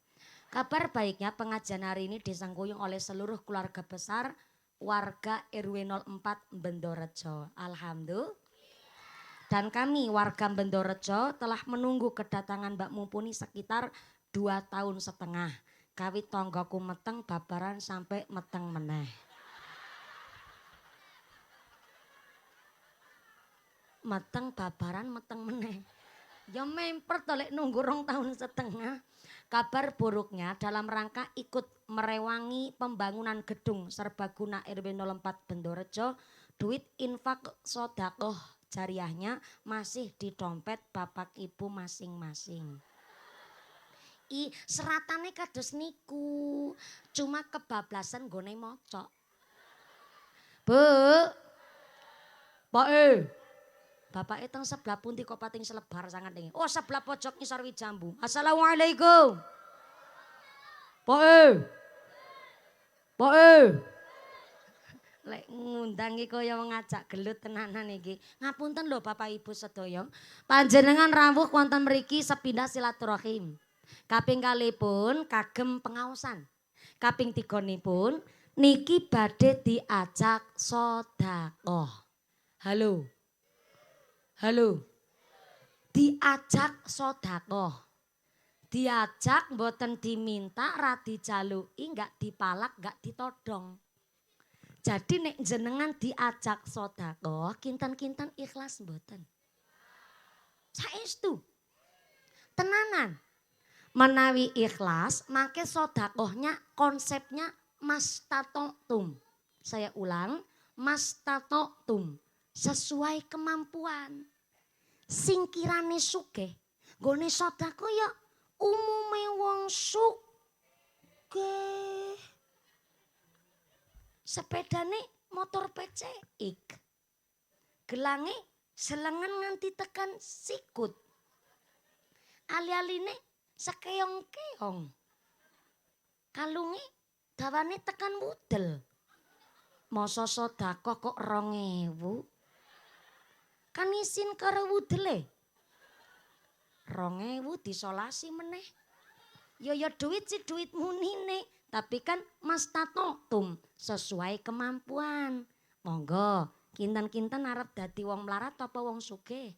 Kabar baiknya pengajian hari ini disengkuyung oleh seluruh keluarga besar warga RW 04 Bendorejo. Alhamdulillah. Dan kami warga Bendorejo telah menunggu kedatangan Mbak Mumpuni sekitar 2,5 tahun. Kawit tonggoku meteng babaran sampai meteng meneh. Meteng babaran meteng meneh. Ya memper to lek nunggu 2,5 tahun. Kabar buruknya dalam rangka ikut merewangi pembangunan gedung serbaguna RW 04 Bendorejo, duit infak sedekah jariahnya masih di dompet bapak ibu masing-masing. Seratane kados niku, cuma kebablasan nggone mocok. Bu. Bapake teng sebelah pundi kok pating selebar sangat niki. Oh, sebelah pojok ngisor Wijambu. Assalamualaikum. Lek ngundang iki kaya ngajak gelut tenanan iki. Ngapunten lho Bapak Ibu sedaya. Panjenengan rawuh wonten mriki sepindah silaturahim. Kaping kalipun kagem pengaosan. Kaping tigonipun niki badhe diajak sedekah. Halo. Diajak sedekah. Diajak mboten diminta, ra dijaluki, enggak dipalak, enggak ditodong. Jadi nek jenengan diajak sedekah, kinten-kinten ikhlas mboten? Saestu. Tenanan. Menawi ikhlas, maka sedekahnya konsepnya mastata'tum. Saya ulang, mastata'tum. Sesuai kemampuan. Singkirane sugih, nggone sedekah ya umume wong sugih. Sepedane motor PCX. Gelange selengen nganti tekan sikut. Ali-aline sekeong-keong. Kalunge dawane tekan mudel. Masa sedekah kok 2.000? Kan isin karo wudele. 2.000 disolasi meneh. Ya duit sih duit munine, tapi kan mastata'tum sesuai kemampuan. Monggo, kinten-kinten arep dadi wong melarat apa wong sugih?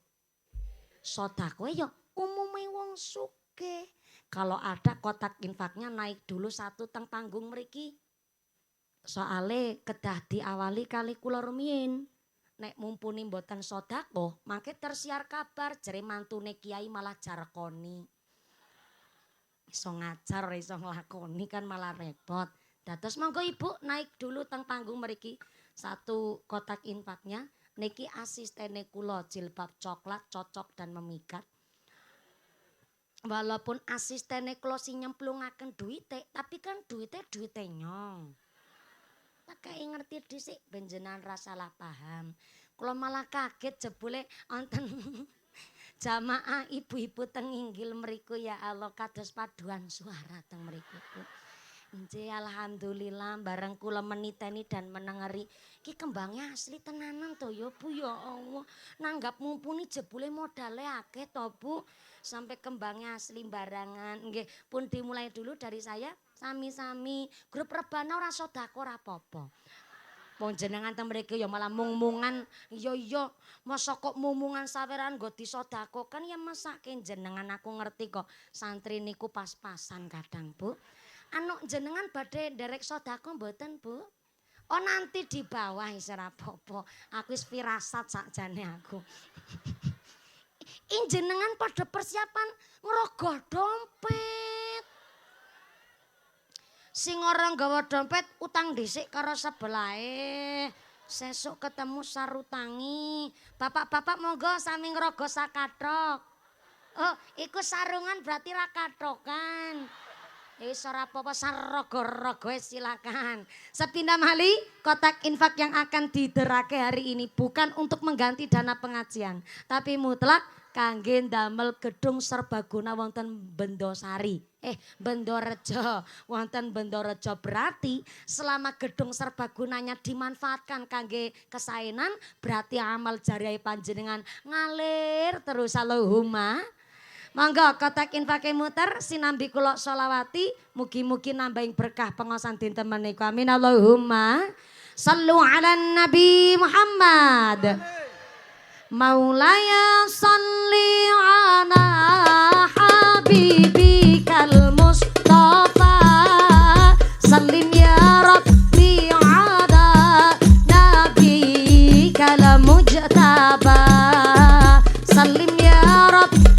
Sedekah ya umume wong sugih. Kalau ada kotak infaknya naik dulu 1 teng panggung mriki. Soale kedah diawali kali kula rumiyin. Nek mumpuni mboten sedekah, mangke tersiar kabar jere mantune kiai malah jarekoni. Iso ngajar iso nglakoni kan malah repot. Dados monggo Ibu naik dulu teng panggung mriki 1 kotak infaknya. Niki asistene kula jilbab coklat cocok dan memikat. Walaupun asistene kula sing nyemplungaken duite, tapi kan duite nyong. Tak ngerti dhisik ben jenengan ra salah paham. Kula malah kaget jebule wonten jamaah ibu-ibu teng inggil mriku ya Allah kados paduan suara teng mriku. Nggih, alhamdulillah bareng kula meniteni dan menengeri. Ki kembangnya asli tenanan to ya Bu ya Allah. Nanggap mumpuni jebule modale akeh to Bu. Sampai kembangnya asli barangan. Nggih, pun dimulai dulu dari saya sami-sami. Grup rebana ora sedekah ora apa-apa. Wong jenengan teng mriki ya malah mung-mungan. Iya, masa kok mung-mungan saweran nggo disedekahkan ya mesake jenengan aku ngerti kok. Santri niku pas-pasan kadang Bu. Anu jenengan badhe nderek sedekah mboten Bu? Oh nanti di bawah wis ora apa-apa. Aku wis firasat sakjane aku. Jenengan pada persiapan ngerogoh dompet. Sing ora nggawa dompet utang dhisik karo sebelahe. Sesuk ketemu sarutangi. Bapak-bapak monggo sami ngerogoh sakathok. Oh, iku sarungan berarti ra kathokan. Wis ora apa-apa sarogo-rogo silakan. Sepindah malih kotak infak yang akan diderake hari ini bukan untuk mengganti dana pengajian, tapi mutlak kangge ndamel gedung serbaguna wonten Bendosari. Bendorejo. Wonten Bendorejo berarti selama gedung serbagunanya dimanfaatkan kangge kesaenan berarti amal jariah panjenengan ngalir terus Allahumma. Monggo kotak infake muter sinambi kula sholawati mugi-mugi nambahin berkah pengosan dinten menika. Amin Allahumma. Sallu ala Nabi Muhammad. Maulaya salli ala habibikal Mustafa. Sallim ya Rabbi ala nabiyikal mujtaba. Sallim ya Rabbi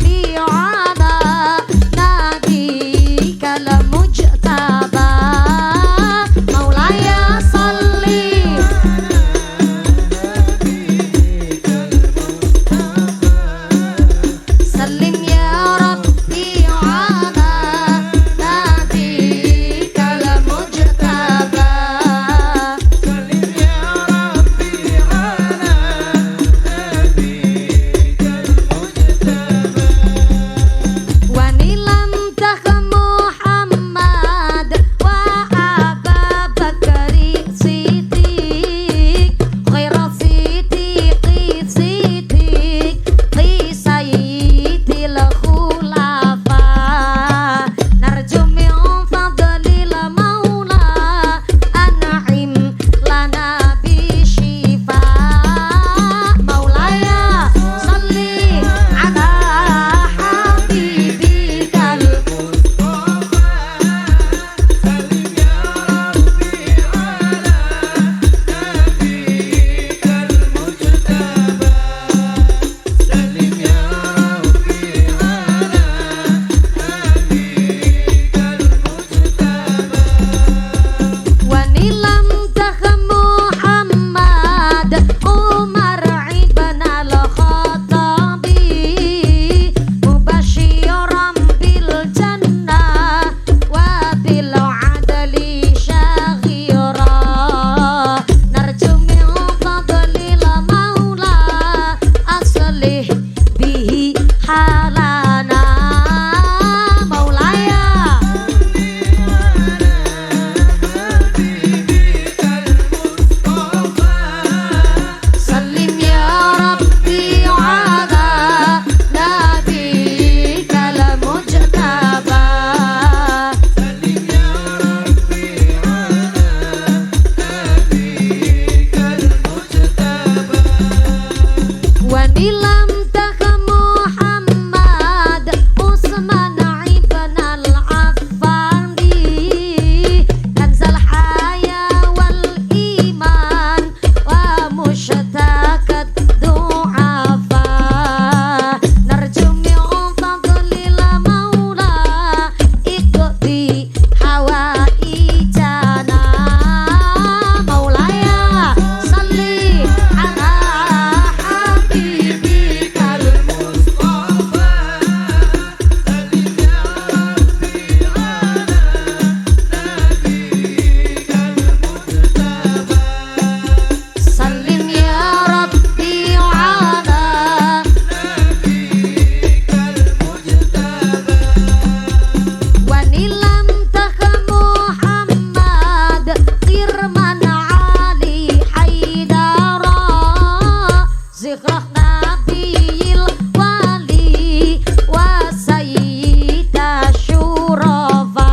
nabiyil wali wa sayyida syurafa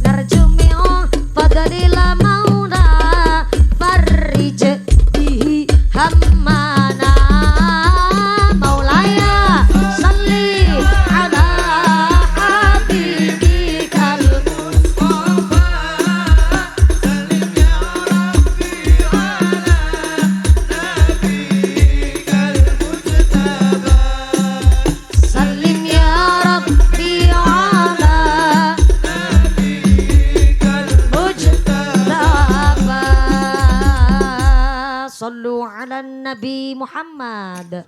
narju min fadlil maula farrij bihi hammana maulaya salli ala habibikal sallim ya rabbi ala mujtaba sallu ala nabi Muhammad.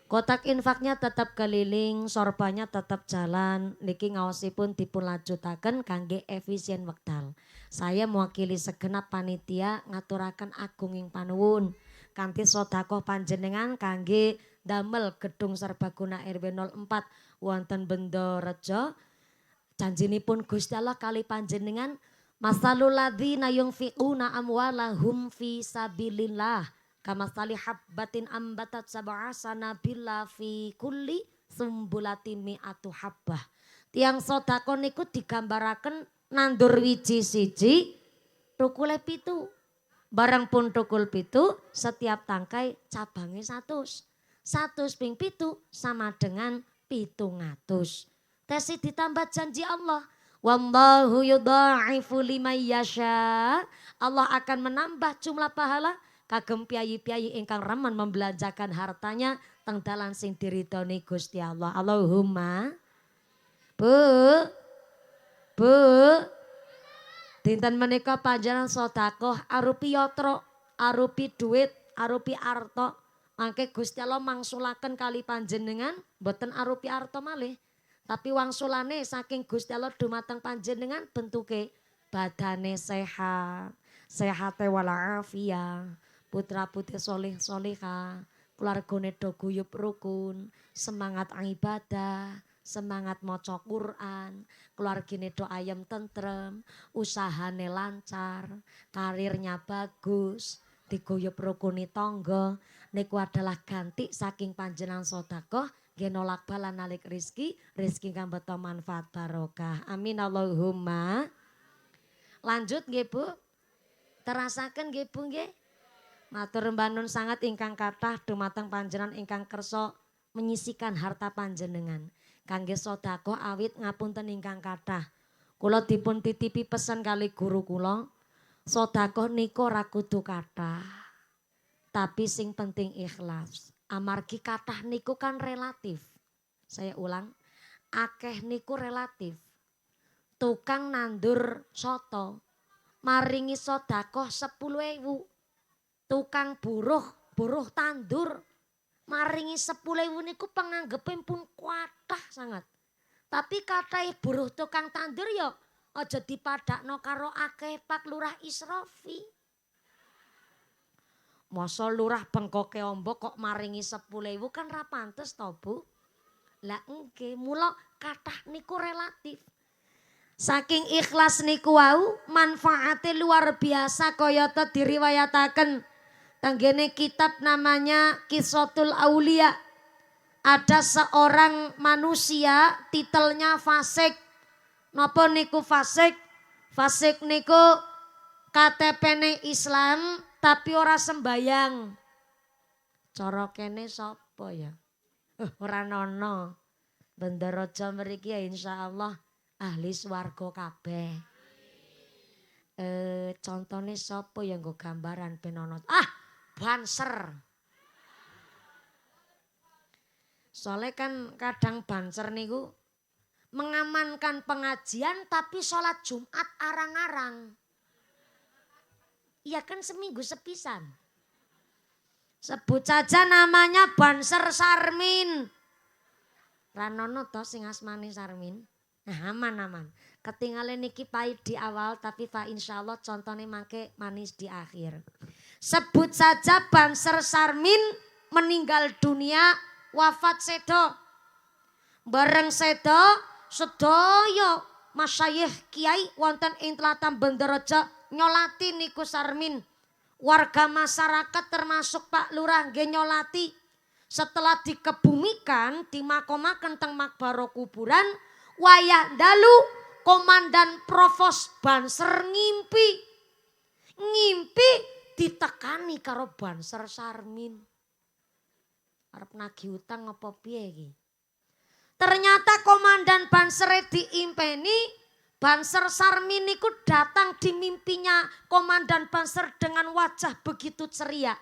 Kotak infaknya tetap keliling, sorbannya tetap jalan. Niki ngaosipun dipun lanjutaken kangge efisien wekdal. Saya mewakili segenap panitia ngaturaken agunging panuwun kanthi sedekah panjenengan kangge damel gedung serbaguna RW 04 wonten Bendorejo. Janjinipun Gusti Allah kali panjenengan masalul ladzina yunfiquna amwalahum fi sabilillah kamasali habbatin ambatat sab'a sanabila fi kulli sumbulatin mi'atu habbah. Tiang sedekah niku digambaraken nandur wiji siji tukule pitu. Barang pun tukul pitu setiap tangkai cabange 100. 100 ping pitu sama dengan 700. Tesi ditambah janji Allah. Wallahu yudha'ifu liman yasha. Allah akan menambah jumlah pahala kagem piyayi-piyayi ingkang remen membelanjakan hartanya teng dalan sing diridhoni Gusti Allah. Allahumma. Bu. Dinten menika panjenengan sedekah arupi yatra, arupi duit, arupi arta. Mangke Gusti Allah mangsulaken kali panjenengan mboten arupi arta malih. Tapi wangsulane saking Gusti Allah dumateng panjenengan bentuke badane sehat, sehate walafiat. Putra-putri soleh soleha, keluargane do guyub rukun, semangat ibadah, semangat maca Quran, keluargane do ayem tentrem, usahane lancar, karirnya bagus, diguyub rukuni tangga. Niku adalah ganti saking panjenengan sedekah nggih nolak bala nalik rezeki kang beto manfaat barokah. Amin Allahumma. Lanjut nggih Bu. Terasaken nggih Bu nggih. Matur mbanun sangat ingkang kathah dumateng panjenengan ingkang kersa menyisikan harta panjenengan kangge sedekah awit ngapunten ingkang kathah. Kula dipun titipi pesen kali guru kula, sedekah niku ora kudu kathah. Tapi sing penting ikhlas. Amargi kathah niku kan relatif. Saya ulang, akeh niku relatif. Tukang nandur soto maringi sedekah 10.000. Tukang buruh tandur maringi 10.000 niku panganggepe pun kuatah sangat. Tapi kathah buruh tukang tandur ya aja dipadakno karo akeh Pak Lurah Isrofi. Masa lurah bengkoke ombo kok maringi 10.000 kan ra pantes to Bu. Lah engke mula kathah niku relatif. Saking ikhlas niku wau manfaate luar biasa kayata diriwayataken tenggene kitab namanya Qisatul Aulia. Ada seorang manusia titelnya fasik. Napa niku fasik? Fasik niku KTP-ne Islam tapi ora sembayang. Cara kene sapa ya? Ora nono. Bendarojo mriki ya insyaallah ahli swarga kabeh. Contone sapa ya nggo gambaran ben ono. Banser. Soalnya kan kadang banser niku mengamankan pengajian tapi sholat Jumat arang-arang. Iya kan seminggu sepisan. Sebut saja namanya Banser Sarmin. Ranono toh sing asmane Sarmin. Nah, aman. Ketinggalan niki pahit di awal tapi fa insyaallah contohnya make manis di akhir. Sebut saja Banser Sarmin meninggal dunia, wafat sedo. Bareng sedo sedaya masyayikh kiai wonten ing Tlatah Bendarejo nyolati niku Sarmin. Warga masyarakat termasuk Pak Lurah nggih nyolati. Setelah dikebumikan, dimakomaken teng makbaro kuburan, wayah dalu Komandan Provos Banser ngimpi. Ngimpi ditekani karo Banser Sarmin. Arep nagih utang apa piye iki? Ternyata Komandan Banser diimpeni. Banser Sarmin itu datang di mimpinya Komandan Banser dengan wajah begitu ceria.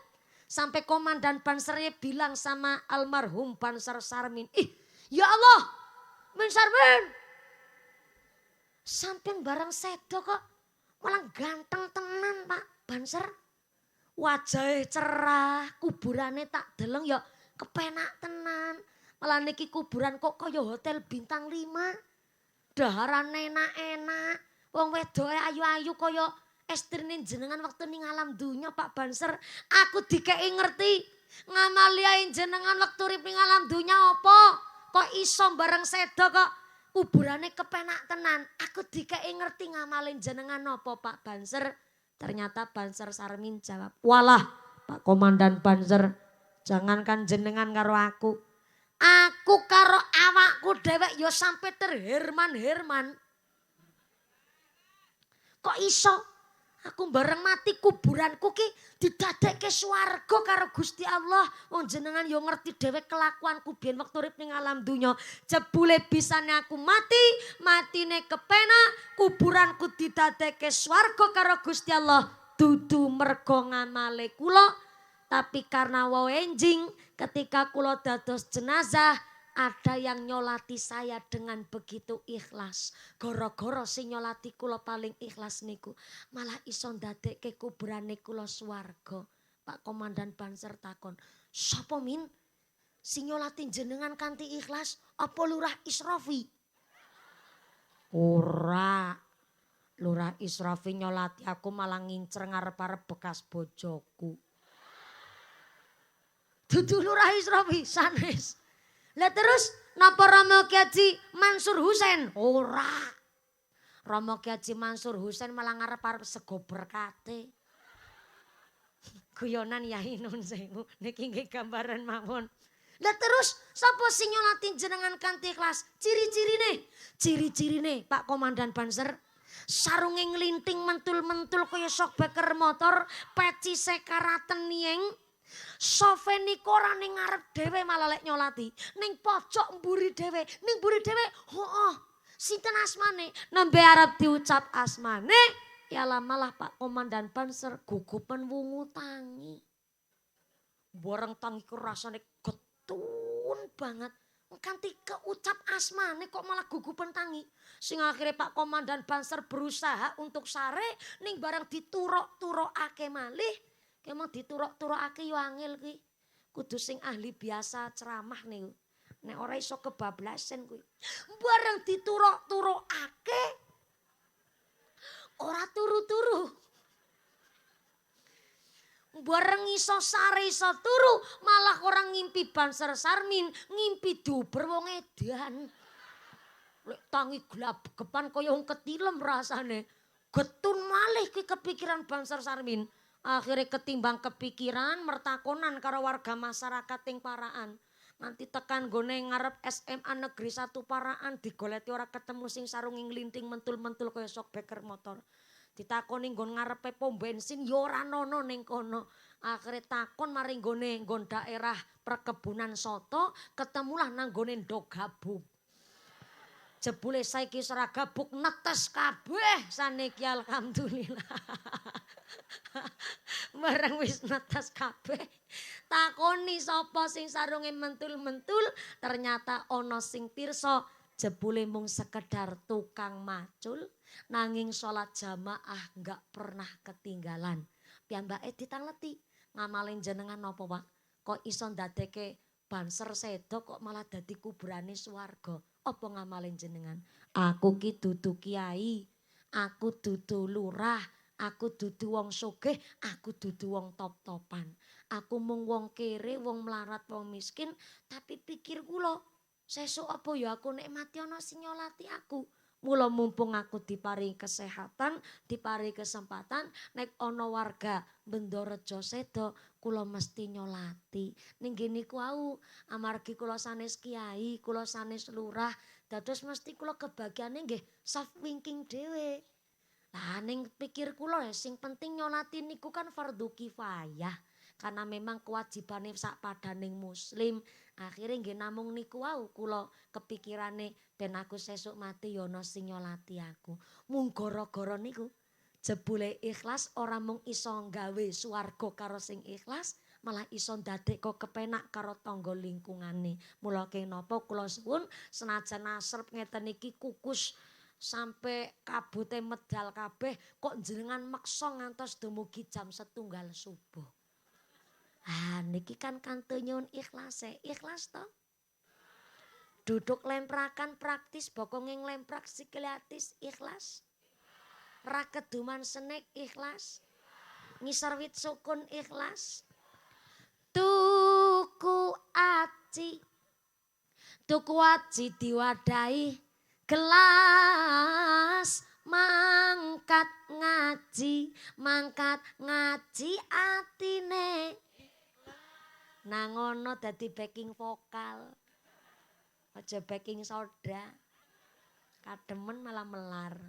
Sampai Komandan Bansernya bilang sama almarhum Banser Sarmin. Ih ya Allah Men Sarmin. Sampai barang sedo kok malah ganteng tenan Pak Banser. Wajahnya cerah, kuburannya tak deleng ya kepenak tenan. Malah niki kuburan kok kaya hotel bintang 5. Daharan enak-enak, wong wedoke ayu-ayu kaya estrine jenengan waktu ning alam dunya Pak Banser. Aku dikei ngerti ngamaliain jenengan waktu urip ning alam dunya apa? Kok iso bareng sedo kok kuburane kepenak tenan. Aku dikei ngerti ngamalin jenengan apa Pak Banser. Ternyata Banser Sarmin jawab, "Walah Pak Komandan Banser, jangankan jenengan karo aku. Aku karo awakku dewek yo sampai terherman-herman. Kok iso? Aku bareng mati kuburanku ki didadekke swarga karo Gusti Allah. Wong jenengan yo ngerti dewek kelakuanku biyen wektu urip ning alam donya. Jebule bisane aku mati, matine kepenak, kuburanku didadekke swarga karo Gusti Allah. Dudu mergo ngamale kula, tapi karena enjing ketika kula dados jenazah ada yang nyolati saya dengan begitu ikhlas. Gara-gara sing nyolati kula paling ikhlas niku malah iso ndadekke kuburane kula swarga. Pak Komandan Banser takon, "Sapa min sing nyolati jenengan kanthi ikhlas? Apa Lurah Isrofi?" "Ora. Lurah Isrofi nyolati aku malah ngincer ngarep-arep bekas bojoku." Dudu Lurah Isrofi sanes. Lah terus napa Romo Ki Haji Mansur Husain? Ora. Romo Ki Haji Mansur Husain malah ngarep-arep sego berkate. Guyonan Yai Nun Sewu niki nggih gambaran mawon. Lah terus sapa sing nyolati jenengan kanthi ikhlas? Ciri-cirine Pak Komandan Banser. Sarunge nglinting mentul-mentul kaya sok beker motor, peci sekaraten nieng. Sofe niku ora ning ngarep dhewe malah lek nyolati. Ning pojok mburi dhewe, ning mburi dhewe, "Hooh, sinten asmane?" Nembe arep diucap asmane, yalah malah Pak Komandan Banser gugupen wungu tangi. Boreng tangi ku rasane getun banget. Kanthi keucap asmane kok malah gugupen tangi. Sing akhire Pak Komandan Banser berusaha untuk sare ning barang dituruk-turukake malih. Kemang dituruk-turukake yo angel kuwi. Kudu sing ahli biasa ceramah niku. Nek ora iso kebablasan kuwi. Bareng dituruk-turukake ora turu-turu. Bareng iso sare iso turu malah orang ngimpi Banser Sarmin, ngimpi duber wong edan. Lek tangi glab-gepan kaya wong ketilem rasane. Getun malih ki kepikiran Banser Sarmin. Akhirnya ketimbang kepikiran mertakonan karo warga masyarakat yang Paraan. Nanti tekan gone ngarep SMA Negeri 1 Paraan digoleti ora ketemu sing sarung nglinting mentul-mentul kaya sok beker motor. Ditakoni nggon ngarepe pom bensin ya ora ana ning kono. Akhire takon maring nggon daerah perkebunan soto, ketemulah nang gone ndok gabuk. Jebule saiki ora gabuk netes kabeh saniki alhamdulillah. Bareng wis netes kabeh. Takoni sapa sing sarunge mentul-mentul, ternyata ana sing pirsa jebule mung sekedar tukang macul nanging salat jamaah enggak pernah ketinggalan. Piyambake ditangleti, ngamalin jenengan napa, Pak? Kok iso ndadekke Banser sedo kok malah dadi kuburane swarga? Apa ngamalin jenengan? Aku ki dudu kiai, aku dudu lurah, aku dudu wong sugih, aku dudu wong top-topan. Aku mung wong kere, wong melarat, wong miskin, tapi pikir kula sesuk apa ya aku nek mati ana sing nyolati aku. Mula mumpung aku diparingi kesehatan, diparingi kesempatan, nek ana warga Bendorejo seda, kula mesti nyolati. Ning ngene niku wau, amargi kula sanes kiai, kula sanes lurah, dados mesti kula kebagiane nggih soft winking dhewe. Lah ning pikir kula ya sing penting nyolati niku kan fardu kifayah. Karena memang kewajibane sak padaning muslim. Akhirnya nggih namung niku wau kula kepikirane ben aku sesuk mati ya ana sing nyolati aku. Mung gara-gara niku jebule ikhlas ora mung iso nggawe swarga karo sing ikhlas, malah iso ndadekno kepenak karo tangga lingkungane. Mula kenapa kula suwun senajan asrep ngeten iki kukus sampai kabute medal kabeh kok jenengan meksa ngantos dumugi jam 1 subuh. Ah niki kan kantunyun ikhlas ikhlas toh. Duduk lemprakan praktis bokonge nglemprak sikiliatis ikhlas. Ra keduman senek ikhlas. Ngisor wit sukun ikhlas. Tuku aci diwadahi gelas mangkat ngaji atine nang ngono dadi backing vokal aja backing soda kademen malah melar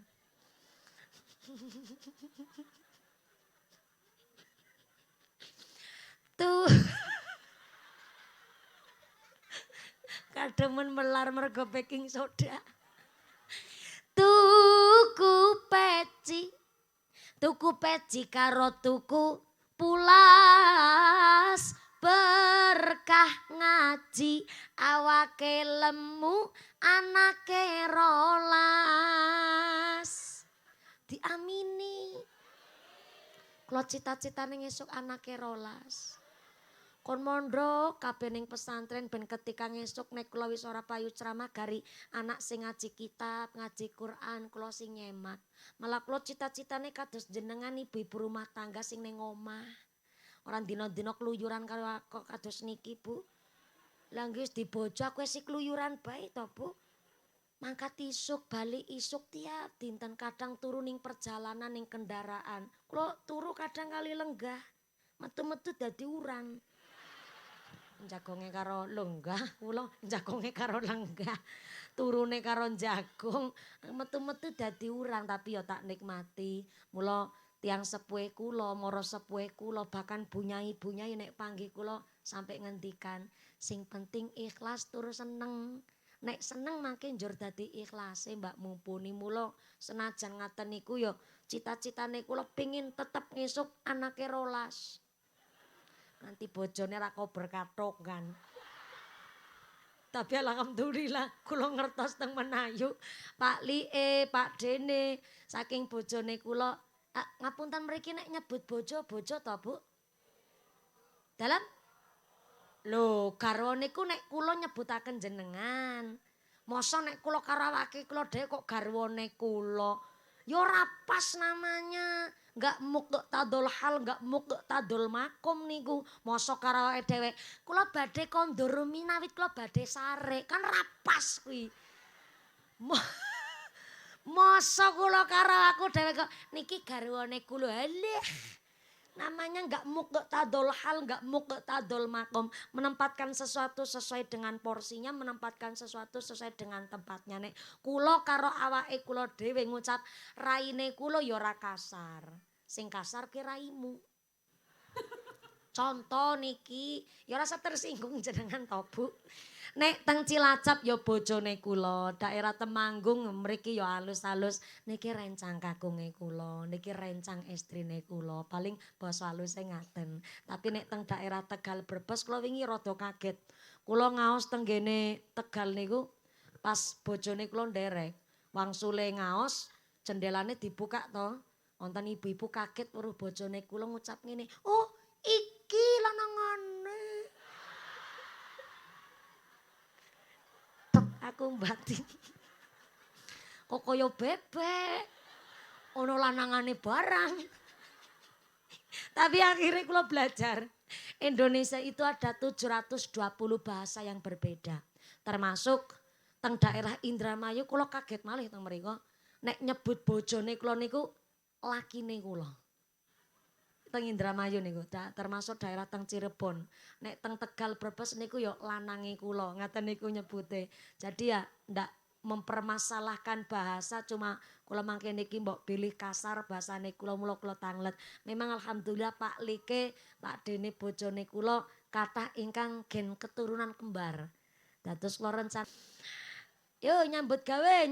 tuh kademen melar mergo backing soda tuku peci karo tuku pulas berkah ngaji awake lemu anake rolas diamini kula cita-citane ngesuk anake rolas kon mondok kabeh ning pesantren ben ketika ngesuk nek kula wis ora payu ceramah gari anak sing ngaji kitab, ngaji Quran, kula sing nyemak. Malah kula cita-citane kados jenengan ibu-ibu rumah tangga sing ning omah. Ora dina-dina kluyuran karo kados niki, Bu. Lah nggih di bojo aku wis kluyuran bae to, Bu. Mangkat isuk, balik isuk tiap dinten kadang turu ning perjalanan ning kendaraan. Kula turu kadang kali lenggah. Metu-metu dadi uran. Jagonge karo lenggah, kula jagonge karo lenggah. Turune karo jagung, metu-metu dadi urang tapi ya tak nikmati. Mula tiang sepuhe kula, mara sepuhe kula bahkan bunyai-bunyai nek panggih kula sampai ngendikan sing penting ikhlas tur seneng. Nek seneng mangke njur dadi ikhlase Mbak mumpuni. Mula senajan ngaten niku ya cita-citane kula pengin tetep ngesuk anake rolas. Nanti bojone ra berkatok kan. Tapi alhamdulillah kula ngertos teng Menayu, Pak Lie, Pak Dene, saking bojone kula, ngapunten mriki nek nyebut bojo to, Bu? Dalam? Lho, garwane ku nek kula nyebutaken jenengan. Mosok nek kula karo awake kula dhewe kok garwane kula. Ya ora pas namanya. Enggak muqtadul hal, enggak muqtadul makom niku. Mosok karo awake dhewe, kula badhe kondur minawit kula badhe sare, kan rapas kuwi. Mosok kula karo aku dhewe kok niki garwane kula. Halah. Namanya enggak muqtadul hal, enggak muqtadul makom. Menempatkan sesuatu sesuai dengan porsinya, menempatkan sesuatu sesuai dengan tempatnya. Nek kula karo awake kula dhewe ngucap raine kula ya ora kasar. Sing kasar ki raimu. Contoh niki, ya rasa tersinggung jenengan to, Bu. Nek teng Cilacap ya bojone kula, daerah Temanggung mriki ya halus-halus. Niki rencang kagunge kula, niki rencang istrine kula. Paling basa haluse ngaten. Tapi nek teng daerah Tegal Brebes kula wingi rada kaget. Kula ngaos teng gene Tegal niku pas bojone kula nderek. Wangsule ngaos, jendelane dibuka to. Wonten ibu-ibu kaget weruh bojone kula ngucap ngene, "Oh, iki lanangane." Aku batin. Kok kaya bebek. Ono lanangane barang. Tapi akhirnya kula belajar. Indonesia itu ada 720 bahasa yang berbeda. Termasuk teng daerah Indramayu kula kaget malih teng mriku. Nek nyebut bojone kula niku lakine kula. Teng Indramayu niku, termasuk daerah teng Cirebon. Nek teng Tegal Brebes niku ya lanange kula, ngaten niku nyebute. Jadi ya ndak mempermasalahkan bahasa cuma kula mangke niki mbok pilih kasar bahasane kula mula kula tanglet. Memang alhamdulillah Pak Like, Pak Dene bojone kula kathah ingkang gen keturunan kembar. Dados kula rencana yo nyambut gawe.